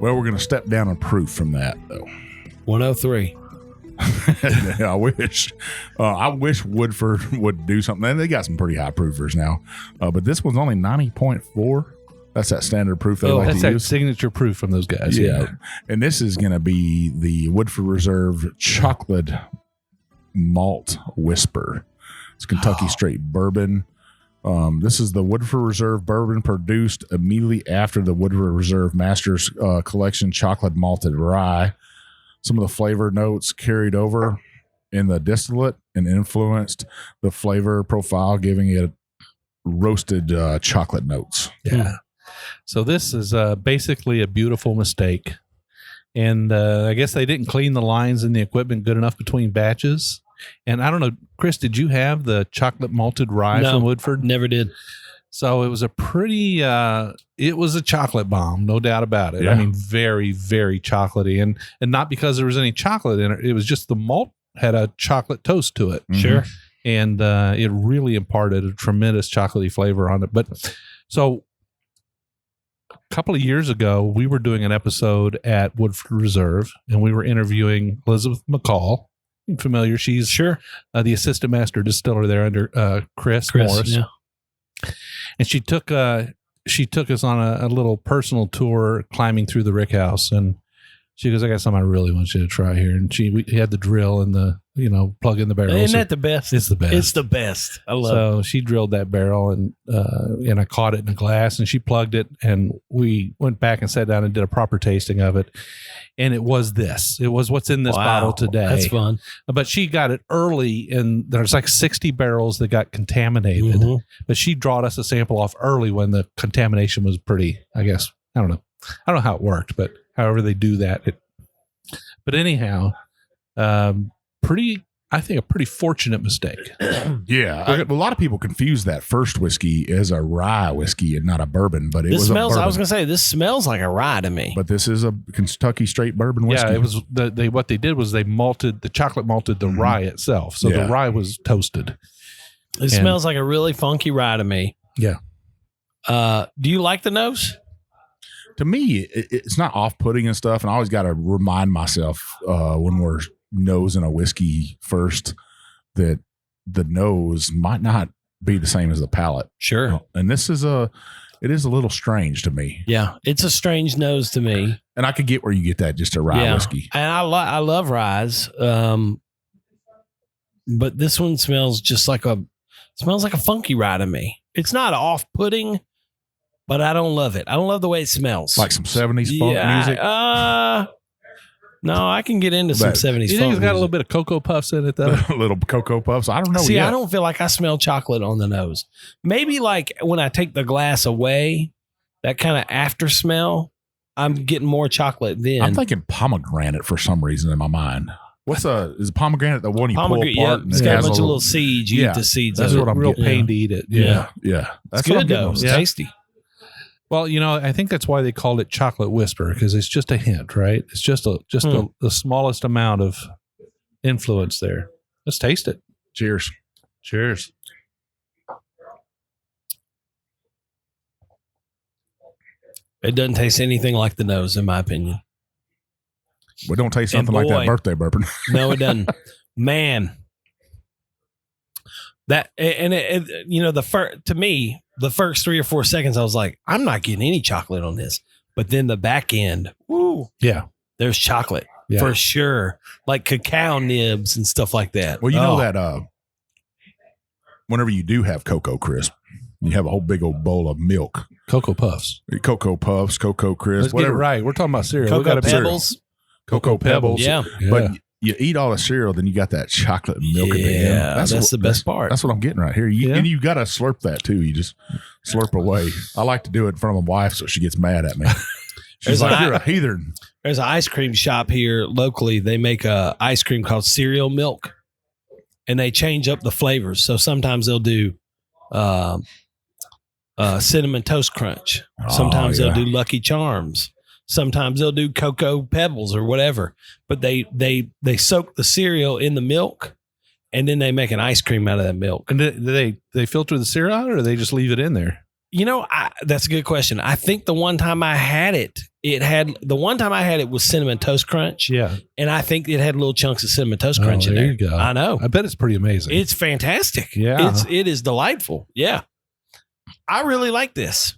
Well, we're going to step down a proof from that, though. 103. I wish. I wish Woodford would do something. They got some pretty high proofers now, but this one's only 90.4. That's that standard proof they like to use. That's that signature proof from those guys. Yeah. And this is going to be the Woodford Reserve Chocolate Malt Whisper. It's Kentucky Straight Bourbon. This is the Woodford Reserve Bourbon produced immediately after the Woodford Reserve Masters Collection Chocolate Malted Rye. Some of the flavor notes carried over in the distillate and influenced the flavor profile, giving it roasted chocolate notes. Yeah. So this is basically a beautiful mistake. And I guess they didn't clean the lines and the equipment good enough between batches. And I don't know, Chris, did you have the chocolate malted rye from Woodford? Never did. So it was a pretty, it was a chocolate bomb, no doubt about it. Yeah. I mean, very, very chocolatey. And not because there was any chocolate in it. It was just the malt had a chocolate toast to it. Mm-hmm. Sure. And it really imparted a tremendous chocolatey flavor on it. But so couple of years ago, we were doing an episode at Woodford Reserve, and we were interviewing Elizabeth McCall. Familiar? She's the assistant master distiller there under Chris Morris. Yeah. And she took us on a little personal tour climbing through the rick house, and she goes, "I got something I really want you to try here." And we had the drill and the plug in the barrel. Isn't that the best? It's the best. It's the best. I love it. So she drilled that barrel, and I caught it in a glass, and she plugged it, and we went back and sat down and did a proper tasting of it. And it was this. It was what's in this bottle today. That's fun. But she got it early, and there's like 60 barrels that got contaminated. Mm-hmm. But she drawed us a sample off early when the contamination was pretty, I guess. I don't know how it worked, but however they do that. But anyhow, I think a pretty fortunate mistake. Yeah. A lot of people confuse that first whiskey as a rye whiskey and not a bourbon, but this smells, a bourbon. I was going to say, this smells like a rye to me. But this is a Kentucky straight bourbon whiskey. Yeah, it was what they did was they malted the chocolate malted the rye itself. So the rye was toasted. It smells like a really funky rye to me. Yeah. Do you like the nose? To me, it's not off-putting and stuff, and I always got to remind myself when we're nosing a whiskey first that the nose might not be the same as the palate. Sure. And it is a little strange to me. Yeah, it's a strange nose to me. And I could get where you get that just a rye whiskey. And I love ryes. But this one smells like a funky rye to me. It's not off-putting, but I don't love it. I don't love the way it smells. Like some 70s funk music? No, I can get into some 70s you think funk it's got a little bit of Cocoa Puffs in it, though? A little Cocoa Puffs. I don't know. See, I don't feel like I smell chocolate on the nose. Maybe like when I take the glass away, that kind of after smell, I'm getting more chocolate then. I'm thinking pomegranate for some reason in my mind. Is pomegranate the one you pull apart? Yeah, and it's got a bunch of little seeds. You eat the seeds. That's what I'm real getting. pain to eat it. Yeah. That's good though. It's tasty. Well, I think that's why they called it chocolate whisper, because it's just a hint, right? It's just the smallest amount of influence there. Let's taste it. Cheers. Cheers. It doesn't taste anything like the nose, in my opinion. We don't taste something like that birthday bourbon. No, it doesn't. Man. That, and to me, the first 3 or 4 seconds, I was like, I'm not getting any chocolate on this. But then the back end, there's chocolate for sure. Like cacao nibs and stuff like that. Well, you know that whenever you do have Cocoa Crisp, you have a whole big old bowl of milk. Cocoa Puffs. Cocoa Puffs, Cocoa Crisp. Let's get it right. We're talking about cereal. Cocoa Pebbles. Cocoa Pebbles. Yeah. But you eat all the cereal, then you got that chocolate and milk at the end. That's the best part. That's what I'm getting right here. And you got to slurp that too. You just slurp away. I like to do it in front of my wife so she gets mad at me. She's like, you're a heathen. There's an ice cream shop here locally. They make a ice cream called cereal milk, and they change up the flavors. So sometimes they'll do cinnamon toast crunch. Sometimes they'll do Lucky Charms. Sometimes they'll do Cocoa Pebbles or whatever, but they soak the cereal in the milk, and then they make an ice cream out of that milk. And do they filter the cereal out, or do they just leave it in there? That's a good question. I think the one time I had it was Cinnamon Toast Crunch. Yeah. And I think it had little chunks of Cinnamon Toast Crunch in there. There you go. I know. I bet it's pretty amazing. It's fantastic. Yeah. It is delightful. Yeah. I really like this.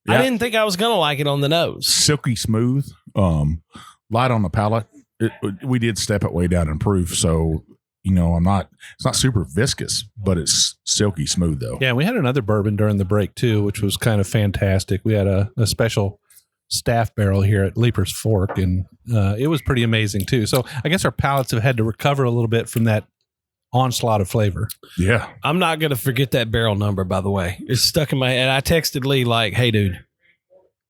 Yeah. I didn't think I was going to like it on the nose. Silky smooth, light on the palate. We did step it way down in proof, so it's not super viscous, but it's silky smooth though. Yeah, we had another bourbon during the break too, which was kind of fantastic. We had a special staff barrel here at Leaper's Fork, and it was pretty amazing too. So I guess our palates have had to recover a little bit from that onslaught of flavor. Yeah. I'm not going to forget that barrel number, by the way. It's stuck in my head. I texted Lee like, hey, dude, if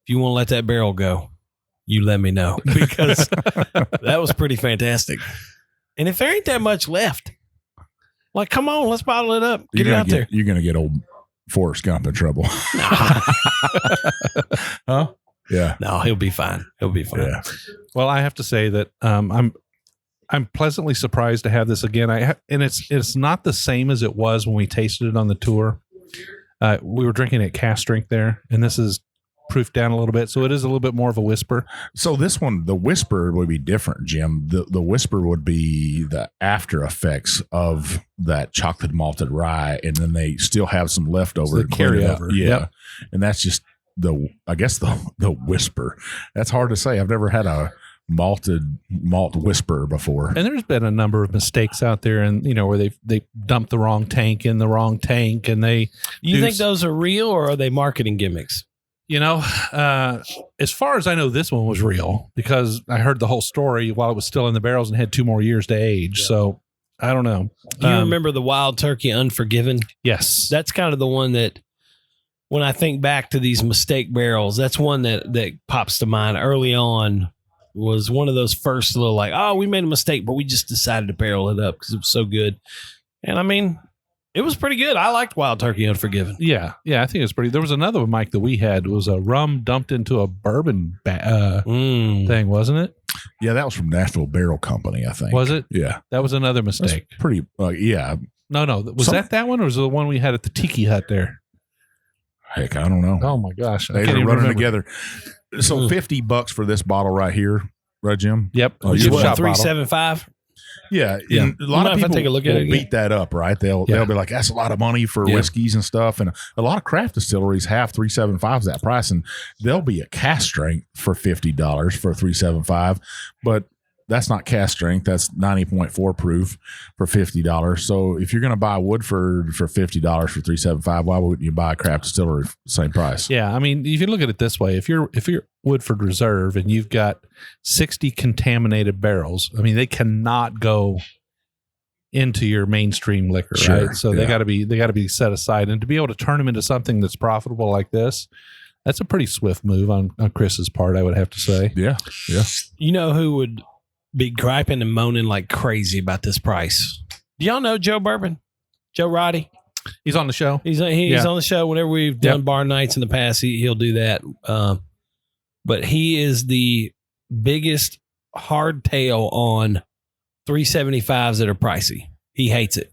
you want to let that barrel go, you let me know, because that was pretty fantastic. And if there ain't that much left, like, come on, let's bottle it up. Get it out there. You're going to get old Forrest Gump in trouble. Huh? Yeah. No, he'll be fine. He'll be fine. Yeah. Well, I have to say that I'm pleasantly surprised to have this again. And it's not the same as it was when we tasted it on the tour. We were drinking at Cask Strength there, and this is proof down a little bit, so it is a little bit more of a whisper. So this one, the whisper would be different, Jim. The whisper would be the after effects of that chocolate malted rye, and then they still have some leftover It's the carryover. Yeah, Yep. and that's just the whisper. That's hard to say. I've never had a malt whisper before. And there's been a number of mistakes out there, and where they dumped the wrong tank in the wrong tank, and they. You think those are real, or are they marketing gimmicks? As far as I know, this one was real because I heard the whole story while it was still in the barrels and had 2 more years to age. Yeah. So I don't know. Do you remember the Wild Turkey Unforgiven? Yes, that's kind of the one that. When I think back to these mistake barrels, that's one that pops to mind early on. Was one of those first little we made a mistake, but we just decided to barrel it up because it was so good. And I mean, it was pretty good. I liked Wild Turkey Unforgiven. Yeah, I think it's pretty. There was another one, Mike, that we had. It was a rum dumped into a bourbon thing, wasn't it? Yeah, that was from Nashville Barrel Company, I think. Was it? Yeah. That was another mistake. That's pretty, yeah. No. Was that one, or was it the one we had at the Tiki Hut there? Heck, I don't know. Oh, my gosh. They were running together. So $50 for this bottle right here, right, Jim? Yep. Oh, you what, 375? Yeah. And a lot of people take a look at it beat that up, right? They'll be like, that's a lot of money for whiskeys and stuff. And a lot of craft distilleries have 375s that price, and there'll be a cask strength for $50 for a 375, but that's not cask strength. That's 90.4 proof for $50. So if you're going to buy Woodford for $50 for 375, why wouldn't you buy a craft distillery for the same price? Yeah, I mean, if you look at it this way, if you're Woodford Reserve and you've got 60 contaminated barrels, I mean, they cannot go into your mainstream liquor, right? So they got to be set aside, and to be able to turn them into something that's profitable like this. That's a pretty swift move on Chris's part, I would have to say. Yeah. You know who would be griping and moaning like crazy about this price? Do y'all know Joe Bourbon? Joe Roddy? He's on the show. He's on the show. Whenever we've done bar nights in the past, he'll do that. But he is the biggest hardtail on 375s that are pricey. He hates it.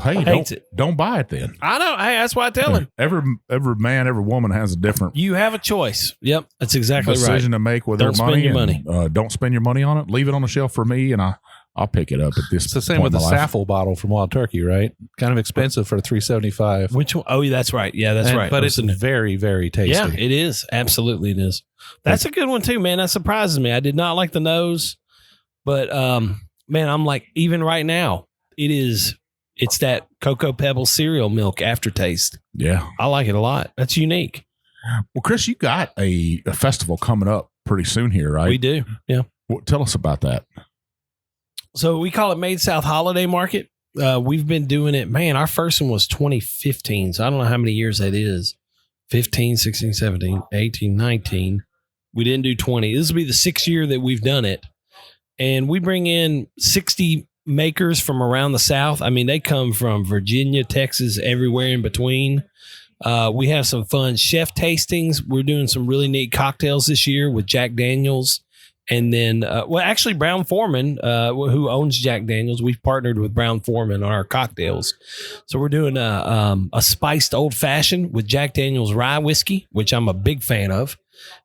Hey, don't buy it then. I know. Hey, that's why I tell him. Every man, every woman has a different. You have a choice. Yep, that's exactly right. Decision to make with their money. Don't spend your money on it. Leave it on the shelf for me, and I'll pick it up at this. It's the same with the Saffel bottle from Wild Turkey, right? Kind of expensive for a 375. Which one? Oh, that's right. Yeah, that's right. But it's very, very tasty. Yeah, it is. Absolutely, it is. That's a good one too, man. That surprises me. I did not like the nose, but man, I'm like, even right now, it's that Cocoa Pebbles cereal milk aftertaste. Yeah. I like it a lot. That's unique. Well, Chris, you got a festival coming up pretty soon here, right? We do. Yeah. Well, tell us about that. So we call it Made South Holiday Market. We've been doing it. Man, our first one was 2015. So I don't know how many years that is. 15, 16, 17, 18, 19. We didn't do 20. This will be the 6th year that we've done it. And we bring in 60 makers from around the South. I mean, they come from Virginia, Texas, everywhere in between. We have some fun chef tastings. We're doing some really neat cocktails this year with Jack Daniels. And then, actually, Brown Foreman, who owns Jack Daniels, we've partnered with Brown Foreman on our cocktails. So we're doing a spiced old fashioned with Jack Daniels rye whiskey, which I'm a big fan of.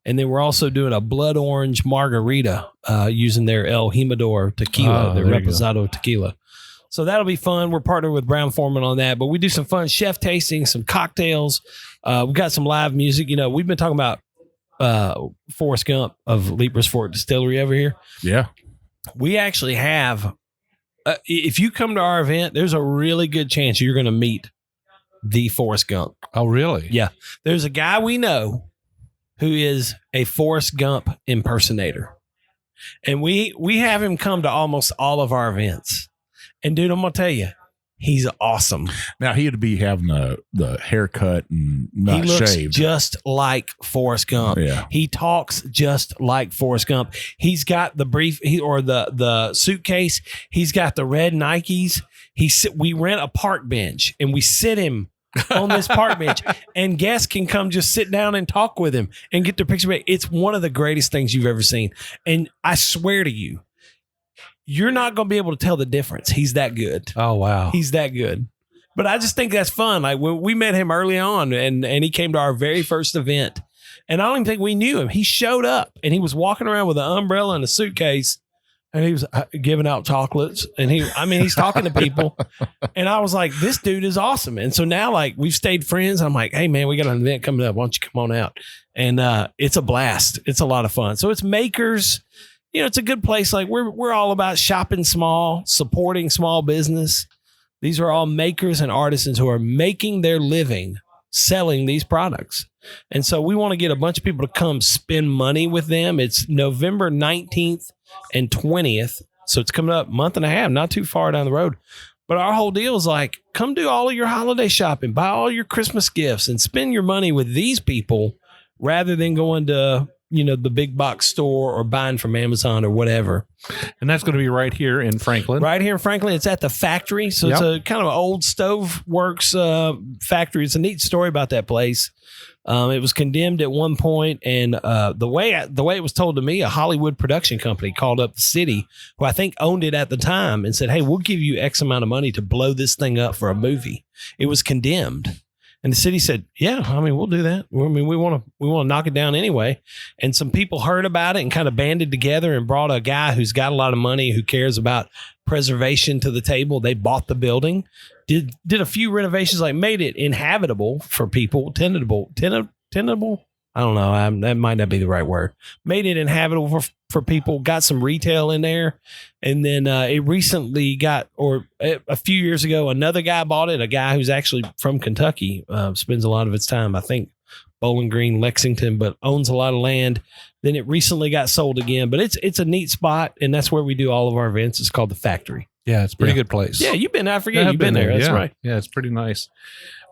And then we're also doing a blood orange margarita using their El Jimador tequila, their Reposado tequila. So that'll be fun. We're partnered with Brown Foreman on that. But we do some fun chef tasting, some cocktails. We've got some live music. You know, we've been talking about Forrest Gump of Leapers Fork Distillery over here. Yeah. We actually have, if you come to our event, there's a really good chance you're going to meet the Forrest Gump. Oh, really? Yeah. There's a guy we know who is a Forrest Gump impersonator. And we have him come to almost all of our events. And dude, I'm going to tell you, he's awesome. Now, he'd be having the haircut and not he looks shaved. Just like Forrest Gump. Yeah. He talks just like Forrest Gump. He's got the the suitcase. He's got the red Nikes. We rent a park bench and we sit him on this park bench, and guests can come just sit down and talk with him and get their picture. It's one of the greatest things you've ever seen. And I swear to you, you're not going to be able to tell the difference. He's that good. Oh, wow. He's that good. But I just think that's fun. Like we met him early on and he came to our very first event And I don't even think we knew him. He showed up and he was walking around with an umbrella and a suitcase and he was giving out chocolates. And he's talking to people. And I was like, this dude is awesome. And so now, like, we've stayed friends. I'm like, hey, man, we got an event coming up. Why don't you come on out? And it's a blast. It's a lot of fun. So it's makers. You know, it's a good place. Like, we're all about shopping small, supporting small business. These are all makers and artisans who are making their living selling these products. And so we want to get a bunch of people to come spend money with them. It's November 19th and 20th. So it's coming up a month and a half, not too far down the road. But our whole deal is like, come do all of your holiday shopping, buy all your Christmas gifts and spend your money with these people rather than going to, you know, the big box store or buying from Amazon or whatever. And that's going to be right here in Franklin. Right here in Franklin. It's at the factory. So It's a kind of an old stove works factory. It's a neat story about that place. It was condemned at one point, and the way it was told to me, a Hollywood production company called up the city, who I think owned it at the time, and said, hey, we'll give you X amount of money to blow this thing up for a movie. It was condemned. And the city said, yeah, I mean, we'll do that. I mean, we want to knock it down anyway. And some people heard about it and kind of banded together and brought a guy who's got a lot of money, who cares about preservation, to the table. They bought the building, did a few renovations, like made it inhabitable for people, tenable. I don't know. That might not be the right word. Made it inhabitable for people, got some retail in there. And then it recently a few years ago, another guy bought it, a guy who's actually from Kentucky, spends a lot of his time, I think, Bowling Green, Lexington, but owns a lot of land. Then it recently got sold again. But it's a neat spot, and that's where we do all of our events. It's called the Factory. Yeah, it's a pretty good place. Yeah, you've been. I forget you've been there. That's right. Yeah, it's pretty nice.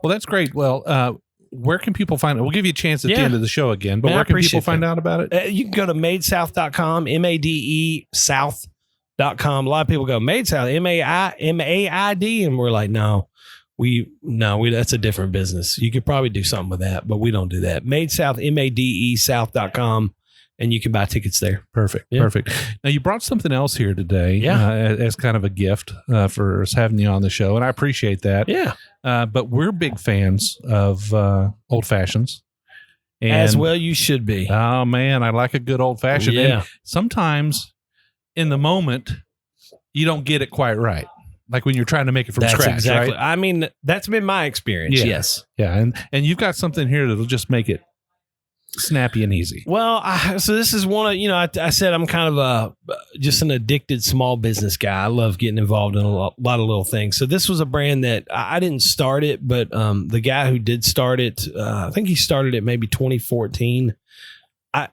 Well, that's great. Well, where can people find it? We'll give you a chance at the end of the show again, but where can people find out about it? You can go to madesouth.com, MADE South.com. A lot of people go, Made South, MAID, and we're like, no, that's a different business. You could probably do something with that, but we don't do that. Made South, MADE South.com. And you can buy tickets there. Perfect. Yeah. Perfect. Now, you brought something else here today as kind of a gift for us having you on the show, and I appreciate that. Yeah. But we're big fans of old fashions. And, as well you should be. Oh, man, I like a good old fashioned. Yeah. And sometimes in the moment, you don't get it quite right. Like when you're trying to make it from scratch, exactly. right? I mean, that's been my experience, yes. Yeah, and you've got something here that'll just make it snappy and easy. Well, so this is one of, I said I'm kind of just an addicted small business guy. I love getting involved in a lot of little things. So this was a brand that I didn't start it, but the guy who did start it, I think he started it maybe 2014.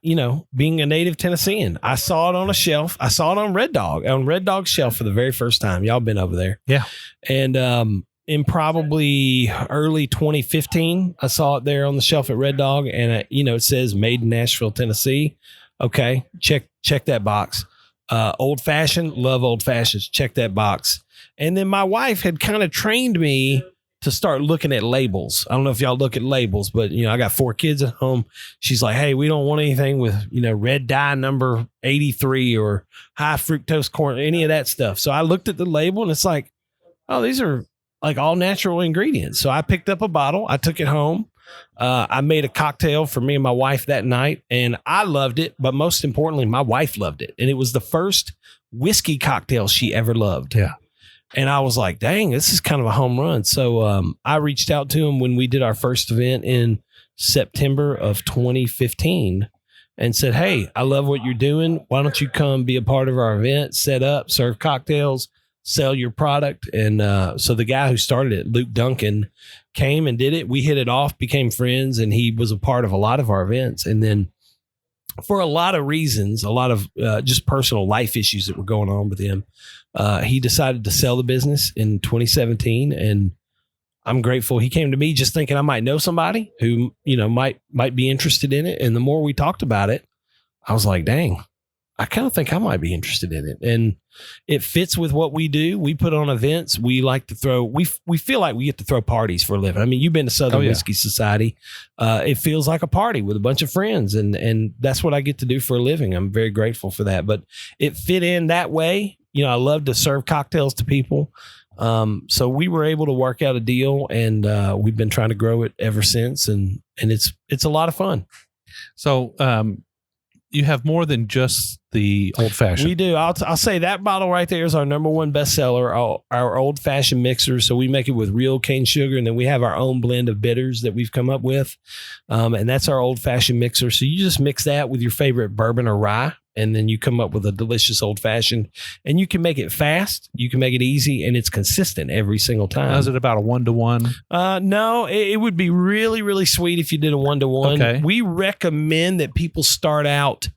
Being a native Tennessean, I saw it on a shelf. I saw it on Red Dog's shelf for the very first time. Y'all been over there. Yeah. And in probably early 2015, I saw it there on the shelf at Red Dog, and it says made in Nashville, Tennessee. Okay, check that box. Old fashioned, love old fashions. Check that box. And then my wife had kind of trained me to start looking at labels. I don't know if y'all look at labels, but I got 4 kids at home. She's like, hey, we don't want anything with red dye number 83 or high fructose corn, any of that stuff. So I looked at the label, and it's like, oh, these are like all natural ingredients. So I picked up a bottle. I took it home. I made a cocktail for me and my wife that night, and I loved it. But most importantly, my wife loved it. And it was the first whiskey cocktail she ever loved. Yeah. And I was like, dang, this is kind of a home run. So I reached out to him when we did our first event in September of 2015 and said, hey, I love what you're doing. Why don't you come be a part of our event, set up, serve cocktails, sell your product. And so the guy who started it, Luke Duncan, came and did it. We hit it off, became friends, and he was a part of a lot of our events. And then for a lot of reasons, a lot of just personal life issues that were going on with him, he decided to sell the business in 2017. And I'm grateful. He came to me just thinking I might know somebody who, might be interested in it. And the more we talked about it, I was like, dang, I kind of think I might be interested in it. And it fits with what we do. We put on events. We like to throw, we feel like we get to throw parties for a living. I mean, you've been to Southern Whiskey Society. It feels like a party with a bunch of friends. And that's what I get to do for a living. I'm very grateful for that. But it fit in that way. I love to serve cocktails to people. So we were able to work out a deal, and we've been trying to grow it ever since. And it's a lot of fun. So, you have more than just the old fashioned. We do. I'll say that bottle right there is our number one bestseller, our old fashioned mixer. So we make it with real cane sugar, and then we have our own blend of bitters that we've come up with, and that's our old fashioned mixer. So you just mix that with your favorite bourbon or rye, and then you come up with a delicious old fashioned. And you can make it fast, you can make it easy, and it's consistent every single time. Now, is it about a 1-to-1? No, it would be really, really sweet if you did a 1-to-1. Okay. We recommend that people start out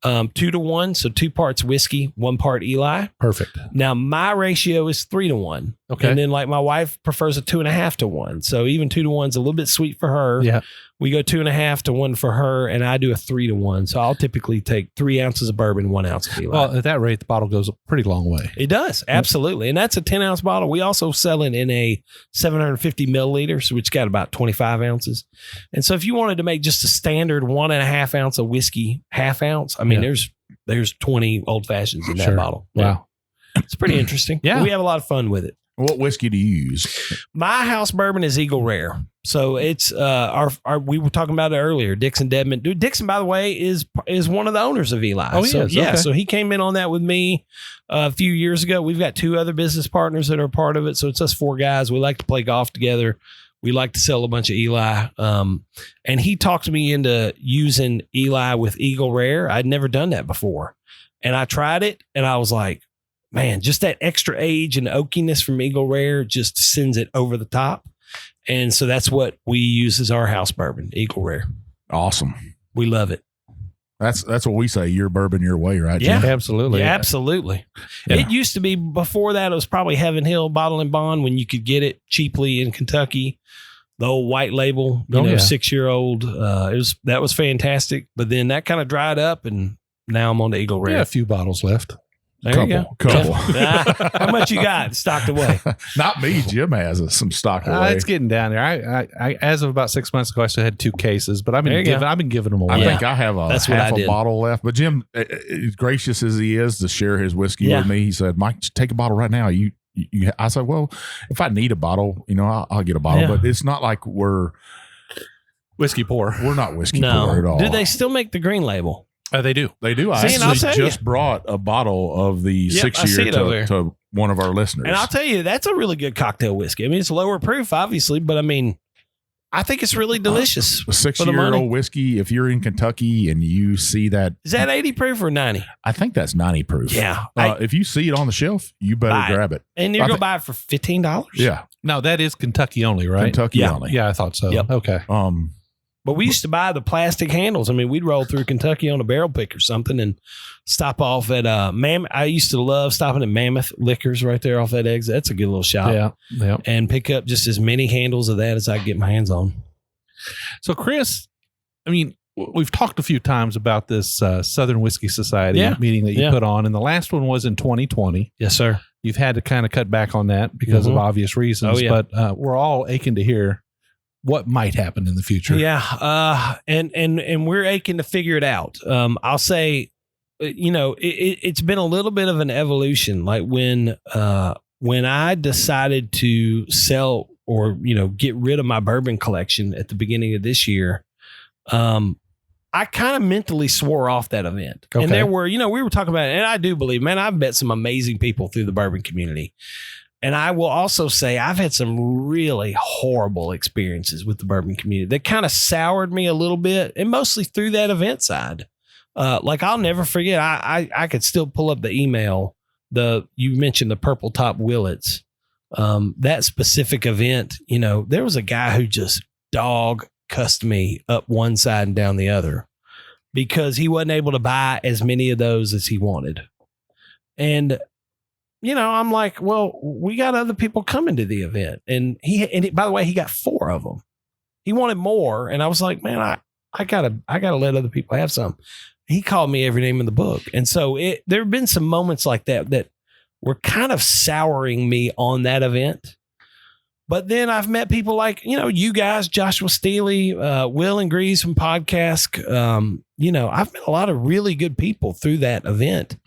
2-to-1, so 2 parts whiskey, 1 part Eli. Perfect. Now my ratio is 3-to-1. Okay. And then like my wife prefers a 2.5-to-1. So even 2-to-1's a little bit sweet for her. Yeah. We go 2.5-to-1 for her, and I do a 3-to-1. So I'll typically take 3 ounces of bourbon, 1 ounce of Eli. Well, at that rate, the bottle goes a pretty long way. It does, absolutely. And that's a 10-ounce bottle. We also sell it in a 750 milliliters, which got about 25 ounces. And so if you wanted to make just a standard 1.5 ounce of whiskey, half ounce, I mean, there's 20 old fashions in that bottle. Wow. It's pretty interesting. Yeah. We have a lot of fun with it. What whiskey do you use? My house bourbon is Eagle Rare. So it's our we were talking about it earlier. Dixon Dedman. Dude, Dixon, by the way, is one of the owners of Eli. Oh, he is? Yeah. Okay. So he came in on that with me a few years ago. We've got 2 other business partners that are a part of it. So it's us 4 guys. We like to play golf together. We like to sell a bunch of Eli. And he talked me into using Eli with Eagle Rare. I'd never done that before. And I tried it, and I was like, man, just that extra age and oakiness from Eagle Rare just sends it over the top. And so that's what we use as our house bourbon, Eagle Rare. Awesome. We love it. That's what we say. Your bourbon, your way, right? Jim? Yeah, Absolutely. Yeah, absolutely. Yeah. It used to be, before that, it was probably Heaven Hill Bottle and Bond when you could get it cheaply in Kentucky. The old white label, 6-year-old. That was fantastic. But then that kind of dried up, and now I'm on the Eagle Rare. Yeah, a few bottles left. There you go. Couple. How much you got stocked away? Not me. Jim has some stock away. It's getting down there. I as of about 6 months ago, I still had 2 cases, but I've been giving them away. I think I have half a bottle left. But Jim, as gracious as he is to share his whiskey with me, he said, "Mike, take a bottle right now." I said, "Well, if I need a bottle, I'll get a bottle." But it's not like we're whiskey poor. We're not whiskey poor at all. Do they still make the green label? They do. They do. I actually just brought a bottle of the 6-year to one of our listeners. And I'll tell you, that's a really good cocktail whiskey. I mean, it's lower proof, obviously, but I mean, I think it's really delicious. A 6-year-old whiskey, if you're in Kentucky and you see that. Is that 80 proof or 90? I think that's 90 proof. Yeah. If you see it on the shelf, you better grab it. And you're going to buy it for $15? Yeah. No, that is Kentucky only, right? Kentucky only. Yeah, I thought so. Yep. Okay. But we used to buy the plastic handles. I mean, we'd roll through Kentucky on a barrel pick or something and stop off at Mammoth. I used to love stopping at Mammoth Liquors right there off that exit. That's a good little shop. Yeah. And pick up just as many handles of that as I could get my hands on. So, Chris, I mean, we've talked a few times about this Southern Whiskey Society meeting that you put on, and the last one was in 2020. Yes, sir. You've had to kind of cut back on that because of obvious reasons, but we're all aching to hear what might happen in the future. Yeah. And we're aching to figure it out. I'll say, it's been a little bit of an evolution. Like when I decided to sell or, get rid of my bourbon collection at the beginning of this year, I kind of mentally swore off that event. Okay. And there were, we were talking about it, and I do believe, man, I've met some amazing people through the bourbon community. And I will also say I've had some really horrible experiences with the bourbon community that kind of soured me a little bit, and mostly through that event side. Like I'll never forget, I could still pull up the email. You mentioned the Purple Top Willets. That specific event, there was a guy who just dog cussed me up one side and down the other because he wasn't able to buy as many of those as he wanted. And I'm like, well, we got other people coming to the event. And by the way, he got 4 of them. He wanted more. And I was like, man, I gotta let other people have some. He called me every name in the book. And so there have been some moments like that were kind of souring me on that event. But then I've met people like, you guys, Joshua Steely, Will and Grease from Podcast. I've met a lot of really good people through that event.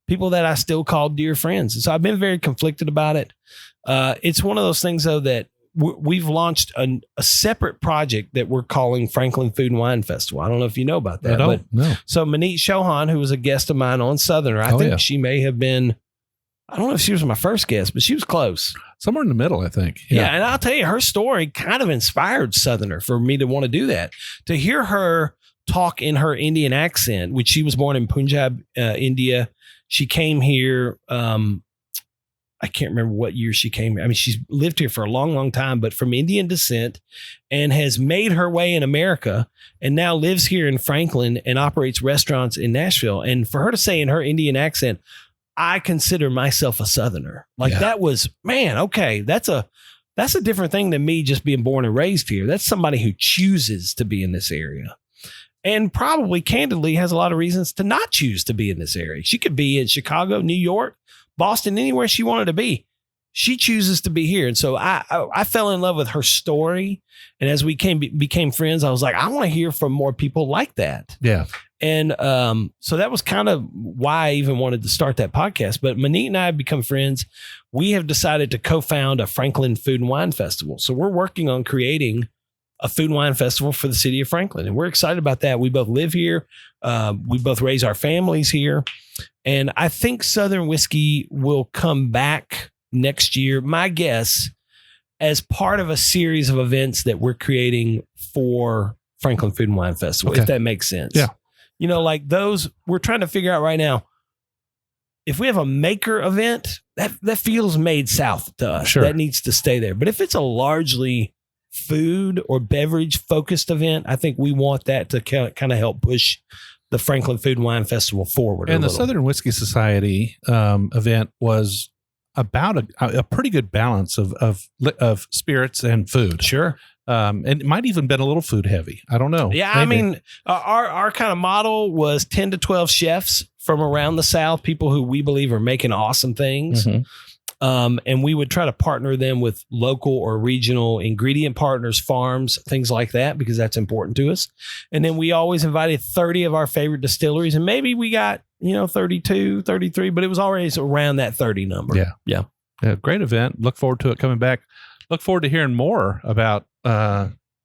People that I still call dear friends. And so I've been very conflicted about it. It's one of those things, though, that we've launched a separate project that we're calling Franklin Food and Wine Festival. I don't know if you know about that. No. So Manit Chauhan, who was a guest of mine on Southerner, I think she may have been, I don't know if she was my first guest, but she was close. Somewhere in the middle, I think. Yeah. And I'll tell you, her story kind of inspired Southerner for me to want to do that. To hear her talk in her Indian accent, which she was born in Punjab, India. She came here. I can't remember what year she came here. I mean, she's lived here for a long, long time, but from Indian descent, and has made her way in America and now lives here in Franklin and operates restaurants in Nashville. And for her to say in her Indian accent, I consider myself a Southerner. That was, man, okay. That's a different thing than me just being born and raised here. That's somebody who chooses to be in this area. And probably candidly has a lot of reasons to not choose to be in this area. She could be in Chicago, New York, Boston, anywhere she wanted to be. She chooses to be here. And so I fell in love with her story. And as we became friends, I was like, I want to hear from more people like that. Yeah. And so that was kind of why I even wanted to start that podcast. But Manit and I have become friends. We have decided to co-found a Franklin Food and Wine Festival. So we're working on creating a food and wine festival for the city of Franklin. And we're excited about that. We both live here. We both raise our families here. And I think Southern whiskey will come back next year, my guess, as part of a series of events that we're creating for Franklin Food and Wine Festival, if that makes sense. Yeah. You know, like those, we're trying to figure out right now, if we have a maker event, that feels made south to us. Sure. That needs to stay there. But if it's a largely food or beverage focused event, I think we want that to kind of help push the Franklin Food and Wine Festival forward. And the Southern Whiskey Society event was about a pretty good balance of spirits and food. Sure. And it might even been a little food heavy. I don't know. Yeah. Maybe. I mean, our kind of model was 10 to 12 chefs from around the South, people who we believe are making awesome things. Mm-hmm. And we would try to partner them with local or regional ingredient partners, farms, things like that, because that's important to us. And then we always invited 30 of our favorite distilleries, and maybe we got, 32, 33, but it was always around that 30 number. Yeah. Great event. Look forward to it coming back. Look forward to hearing more about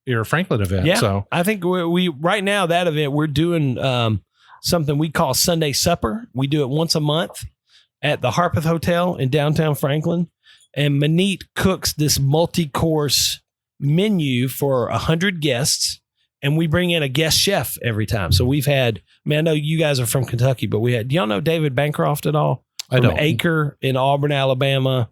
your Franklin event. Yeah. So I think we right now, that event, we're doing something we call Sunday Supper. We do it once a month at the Harpeth Hotel in downtown Franklin. And Manit cooks this multi-course menu for 100 guests. And we bring in a guest chef every time. So we've had, I know you guys are from Kentucky, but do y'all know David Bancroft at all? I don't. Acre in Auburn, Alabama.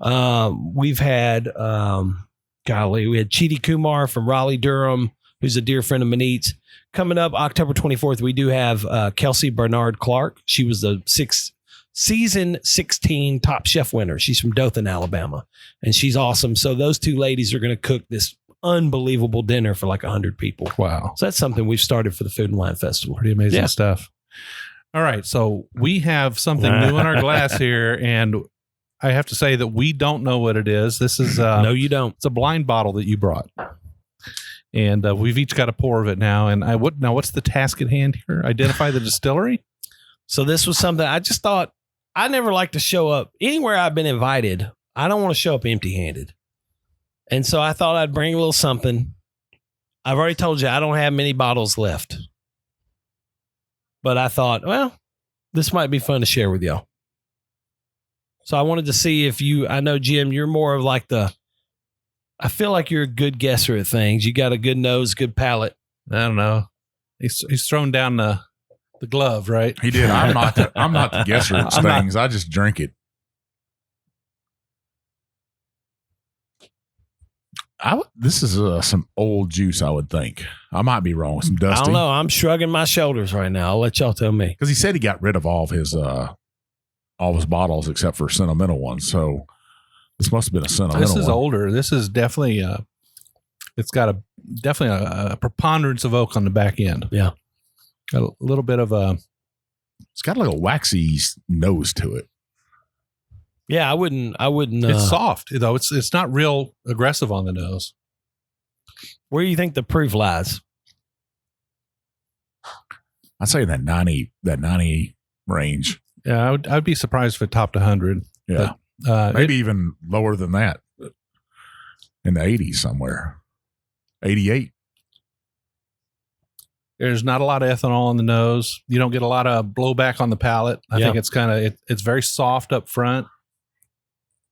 We've had, we had Chidi Kumar from Raleigh, Durham, who's a dear friend of Manit's. Coming up October 24th, we do have Kelsey Bernard Clark. She was the season 16 Top Chef winner. She's from Dothan, Alabama, and she's awesome. So those two ladies are going to cook this unbelievable dinner for like 100 people. Wow. So that's something we've started for the Food and Wine Festival. Pretty amazing stuff. All right. So we have something new in our glass here, and I have to say that we don't know what it is. This is no, you don't. It's a blind bottle that you brought. And we've each got a pour of it now. And what's the task at hand here? Identify the distillery. So this was something I just thought, I never like to show up anywhere I've been invited. I don't want to show up empty handed. And so I thought I'd bring a little something. I've already told you I don't have many bottles left. But I thought, well, this might be fun to share with y'all. So I wanted to see if I know, Jim, you're more of like I feel like you're a good guesser at things. You got a good nose, good palate. I don't know. He's thrown down the glove, right? He did. I'm not the guesser at things. I just drink it. This is some old juice, I would think. I might be wrong. Some dusty. I don't know. I'm shrugging my shoulders right now. I'll let y'all tell me. Because he said he got rid of all of his bottles except for sentimental ones. So this must have been a sentimental one. This is older. This is definitely it's got definitely a preponderance of oak on the back end. Yeah. Got a little bit of it's got like a waxy nose to it. Yeah, I wouldn't. It's soft, though. It's not real aggressive on the nose. Where do you think the proof lies? I'd say that 90 range. Yeah, I'd be surprised if it topped 100. Yeah, maybe even lower than that. in the 80s somewhere. 88. There's not a lot of ethanol in the nose. You don't get a lot of blowback on the palate. I think it's kind of it's very soft up front,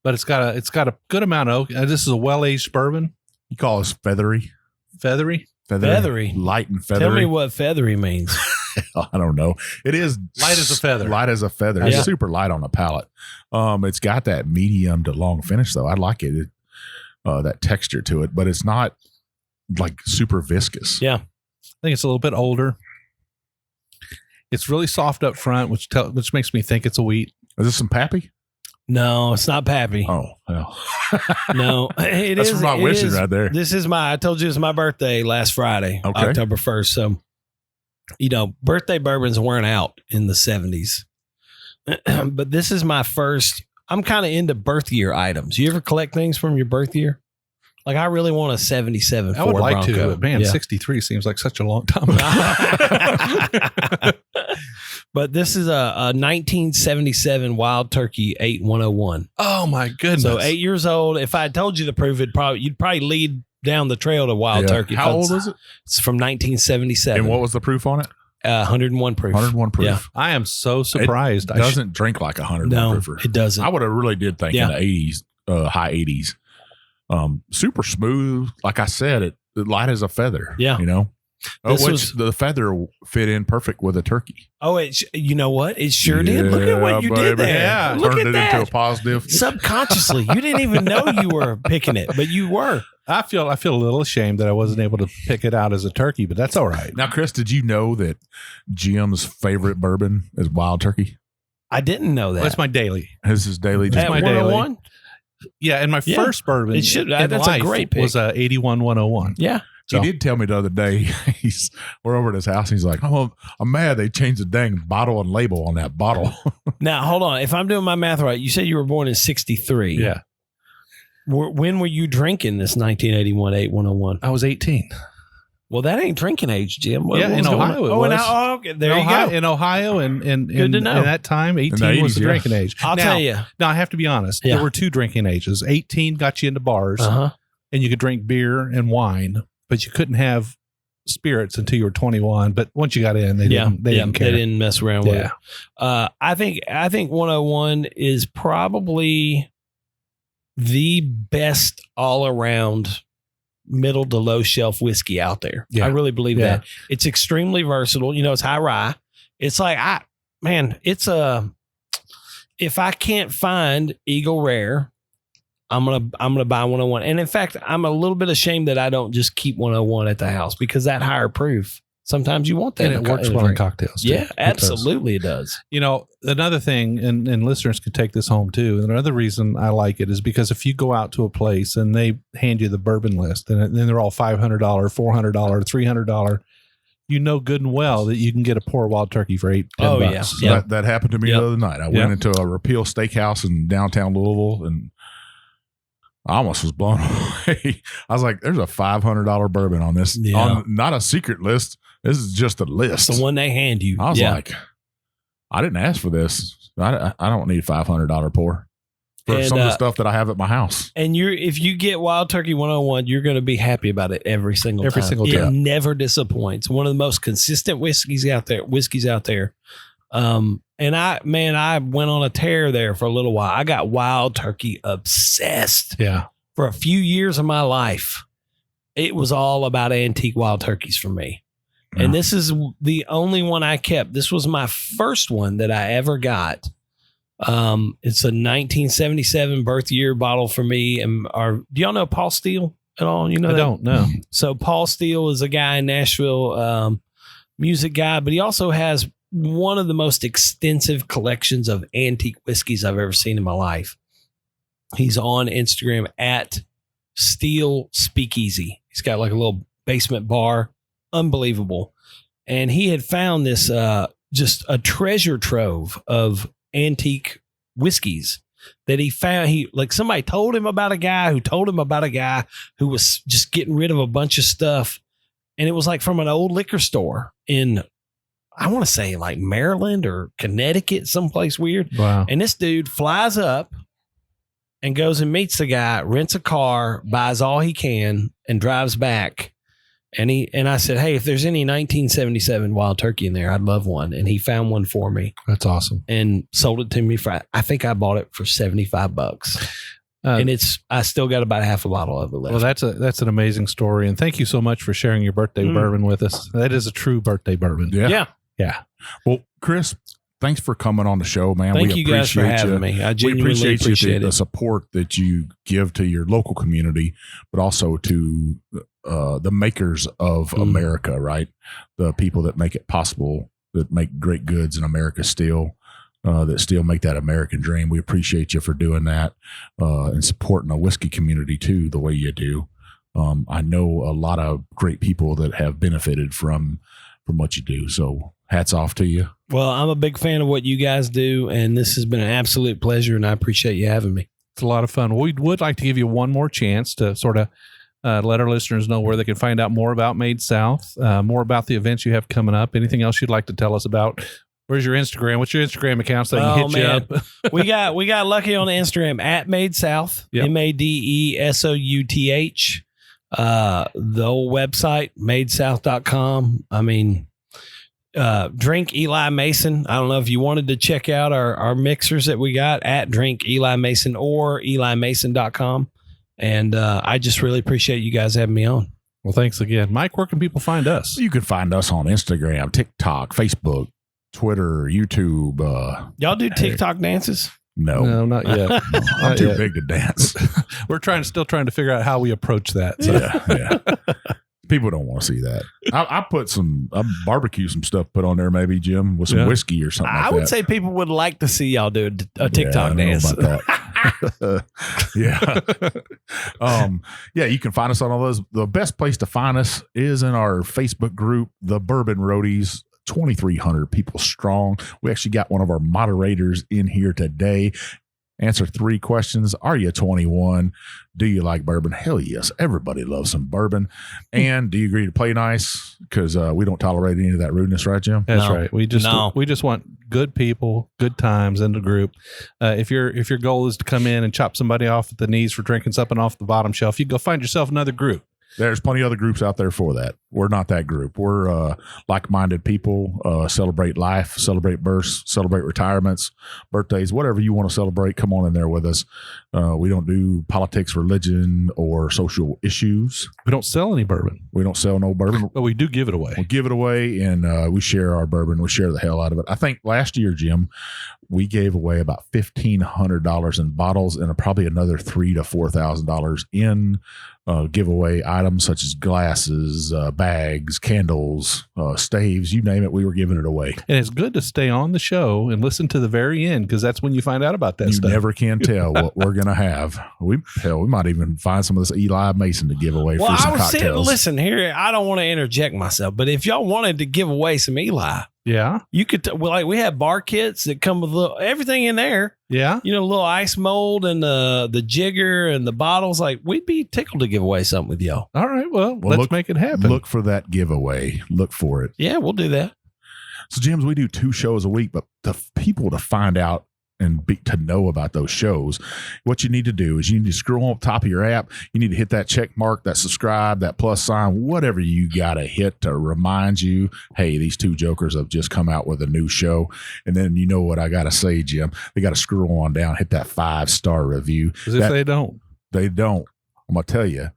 but it's got a good amount of oak. This is a well-aged bourbon. You call us feathery? Feathery. Light and feathery. Tell me what feathery means. I don't know. It is light as a feather. Light as a feather. Yeah. It's super light on the palate. It's got that medium to long finish though. I like it. That texture to it, but it's not like super viscous. Yeah. I think it's a little bit older. It's really soft up front, which makes me think it's a wheat. Is this some Pappy? No, it's not Pappy. Oh, well. No, That's from my wishes right there. This is I told you it's my birthday last Friday, Okay. October 1st. So, birthday bourbons weren't out in the 70s. But this is my first. I'm kind of into birth year items. You ever collect things from your birth year? Like, I really want a 77 Ford I would like Bronco. to, but man, Yeah. 63 seems like such a long time ago. But this is a 1977 Wild Turkey 8101. Oh my goodness. So 8 years old. If I had told you to prove it, you'd probably lead down the trail to Wild Yeah. Turkey. How old is it? It's from 1977. And what was the proof on it? 101 proof. 101 proof. Yeah. I am so surprised. It doesn't drink like a 101 No, proofer. it doesn't. I would have really did think in the 80s, high 80s. Super smooth. Like I said, it light as a feather. Yeah. The feather fit in perfect with a turkey. Oh, you know what? It sure did. Look at what you did there. Yeah. Look Turned at it that. into a positive. Subconsciously, you didn't even know you were picking it, but you were. I feel a little ashamed that I wasn't able to pick it out as a turkey, but that's all right. Now, Chris, did you know that Jim's favorite bourbon is Wild Turkey? I didn't know that. That's my daily. His is daily. That's At my 101? Yeah, and my Yeah. first bourbon It should- in that's a life great pick. was a 81-101. Yeah. So- He did tell me the other day, we're over at his house. And he's like, I'm mad they changed the dang bottle and label on that bottle. Now, hold on. If I'm doing my math right, you said you were born in 63. Yeah, When were you drinking this 1981 8101? I was 18. Well, that ain't drinking age, Jim. What Yeah, was in going Ohio on? it Oh, was. okay. There in you Ohio, go. in Ohio, and Good to know. in that time, 18 the was the 80s, yeah. drinking age. I'll tell you. Now I have to be honest. Yeah. There were two drinking ages. 18 got you into bars, Uh-huh. and you could drink beer and wine, but you couldn't have spirits until you were 21. But once you got in, they didn't care. They didn't mess around with Yeah. it. I think 101 is probably the best all around middle to low shelf whiskey out there. Yeah. I really believe Yeah. that. It's extremely versatile. It's high rye. It's like if I can't find Eagle Rare, I'm gonna buy 101. And in fact, I'm a little bit ashamed that I don't just keep 101 at the house, because that higher proof, sometimes you want that. And in it a works in a well in drink. cocktails. too. Yeah, It does. absolutely it does. Another thing, and listeners can take this home too. And another reason I like it is because if you go out to a place and they hand you the bourbon list, and then they're all $500, $400, $300, you know good and well that you can get a poor Wild Turkey for $8-10. Oh, yeah. So Yeah. that happened to me Yep. the other night. I Yep. went into a Repeal Steakhouse in downtown Louisville, and I almost was blown away. I was like, there's a $500 bourbon on this. Yeah. On not a secret list. This is just a list. It's the one they hand you. I was Yeah. like, I didn't ask for this. I don't need $500 pour for And, some of the stuff that I have at my house. And if you get Wild Turkey 101, you're going to be happy about it every single Every time. single It time. never disappoints. One of the most consistent whiskeys out there. And I went on a tear there for a little while. I got Wild Turkey obsessed Yeah. for a few years of my life. It was all about antique Wild Turkeys for me. And this is the only one I kept. This was my first one that I ever got. It's a 1977 birth year bottle for me. And do y'all know Paul Steele at all? You know I that? don't know. So Paul Steele is a guy in Nashville, music guy, but he also has one of the most extensive collections of antique whiskeys I've ever seen in my life. He's on Instagram at Steele Speakeasy. He's got like a little basement bar. Unbelievable. And he had found this just a treasure trove of antique whiskeys that he found. Somebody told him about a guy who told him about a guy who was just getting rid of a bunch of stuff. And it was like from an old liquor store in, I want to say like Maryland or Connecticut, someplace weird. Wow. And this dude flies up and goes and meets the guy, rents a car, buys all he can, and drives back. And I said, hey, if there's any 1977 Wild Turkey in there, I'd love one. And he found one for me. That's awesome. And sold it to me for, I think I bought it for $75. And I still got about half a bottle of it left. Well, that's an amazing story. And thank you so much for sharing your birthday bourbon with us. That is a true birthday bourbon. Yeah. Well, Chris, thanks for coming on the show, man. Thank you guys for having me. I genuinely appreciate the support that you give to your local community, but also to the makers of America, right? The people that make it possible, that make great goods in America still, that still make that American dream. We appreciate you for doing that and supporting the whiskey community too, the way you do. I know a lot of great people that have benefited from what you do. So hats off to you. Well, I'm a big fan of what you guys do, and this has been an absolute pleasure, and I appreciate you having me. It's a lot of fun. We would like to give you one more chance to sort of let our listeners know where they can find out more about Made South, more about the events you have coming up. Anything else you'd like to tell us about? Where's your Instagram? What's your Instagram account so they can hit you up? we got lucky on the Instagram at Made South, MADESOUTH. The old website, madesouth.com. I mean, Drink Eli Mason. I don't know if you wanted to check out our mixers that we got at Drink Eli Mason or elimason.com. And I just really appreciate you guys having me on. Well, thanks again. Mike, where can people find us? You can find us on Instagram, TikTok, Facebook, Twitter, YouTube. Y'all do TikTok dances? No, not yet. I'm too big to dance. We're still trying to figure out how we approach that. So. Yeah. People don't want to see that. I barbecue some stuff put on there, maybe, Jim, with some whiskey or something like that. I would say people would like to see y'all do a TikTok dance. You can find us on all those. The best place to find us is in our Facebook group, The Bourbon Roadies. 2,300 people strong. We actually got one of our moderators in here today. Answer 3 questions. Are you 21? Do you like bourbon? Hell yes. Everybody loves some bourbon. And do you agree to play nice? Because we don't tolerate any of that rudeness, right, Jim? That's right. We just want good people, good times in the group. If your goal is to come in and chop somebody off at the knees for drinking something off the bottom shelf, you go find yourself another group. There's plenty of other groups out there for that. We're not that group. We're like-minded people, celebrate life, celebrate births, celebrate retirements, birthdays, whatever you want to celebrate. Come on in there with us. We don't do politics, religion, or social issues. We don't sell any bourbon. We don't sell no bourbon. But we do give it away. We give it away, and we share our bourbon. We share the hell out of it. I think last year, Jim, we gave away about $1,500 in bottles and probably another $3,000 to $4,000 in giveaway items such as glasses, bags, candles, staves, you name it. We were giving it away. And it's good to stay on the show and listen to the very end, because that's when you find out about that stuff. You never can tell what we're going to have. We might even find some of this Eli Mason to give away for some cocktails. Listen here, I don't want to interject myself, but if y'all wanted to give away some Eli, yeah, you could. We have bar kits that come with everything in there. Yeah, a little ice mold and the jigger and the bottles. Like, we'd be tickled to give away something with y'all. All right, well let's make it happen. Look for that giveaway. Look for it. Yeah, we'll do that. So, James, we do 2 shows a week, but the people to find out and to know about those shows, what you need to do is you need to scroll on top of your app. You need to hit that check mark, that subscribe, that plus sign, whatever you got to hit to remind you, hey, these 2 jokers have just come out with a new show. And then you know what I got to say, Jim, they got to scroll on down, hit that 5-star review. As if they don't. They don't. I'm going to tell you.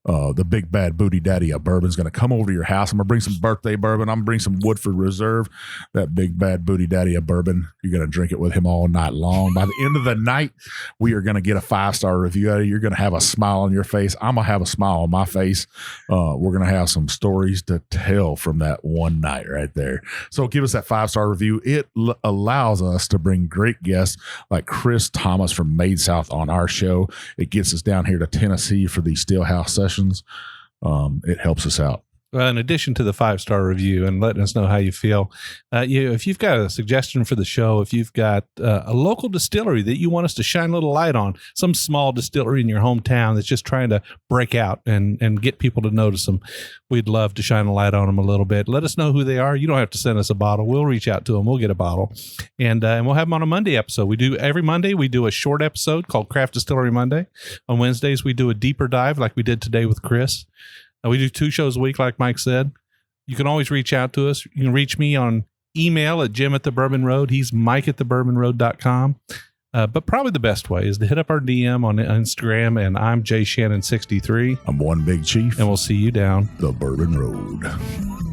The big bad booty daddy of bourbon's going to come over to your house. I'm going to bring some birthday bourbon. I'm going to bring some Woodford Reserve. That big bad booty daddy of bourbon, you're going to drink it with him all night long. By the end of the night, we are going to get a 5-star review out of you. You're going to have a smile on your face. I'm going to have a smile on my face. We're going to have some stories to tell from that one night right there. So give us that 5-star review. It allows us to bring great guests like Chris Thomas from Made South on our show. It gets us down here to Tennessee for these Stillhouse sessions. It helps us out. in addition to the 5-star review and letting us know how you feel, if you've got a suggestion for the show, if you've got a local distillery that you want us to shine a little light on, some small distillery in your hometown that's just trying to break out and get people to notice them, we'd love to shine a light on them a little bit. Let us know who they are. You don't have to send us a bottle. We'll reach out to them. We'll get a bottle, and we'll have them on a Monday episode. Every Monday we do a short episode called Craft Distillery Monday. On Wednesdays we do a deeper dive like we did today with Chris. We do 2 shows a week, like Mike said. You can always reach out to us. You can reach me on email at Jim@thebourbonroad. He's Mike@thebourbonroad.com. But probably the best way is to hit up our DM on Instagram, and I'm JShannon63. I'm One Big Chief. And we'll see you down the Bourbon Road.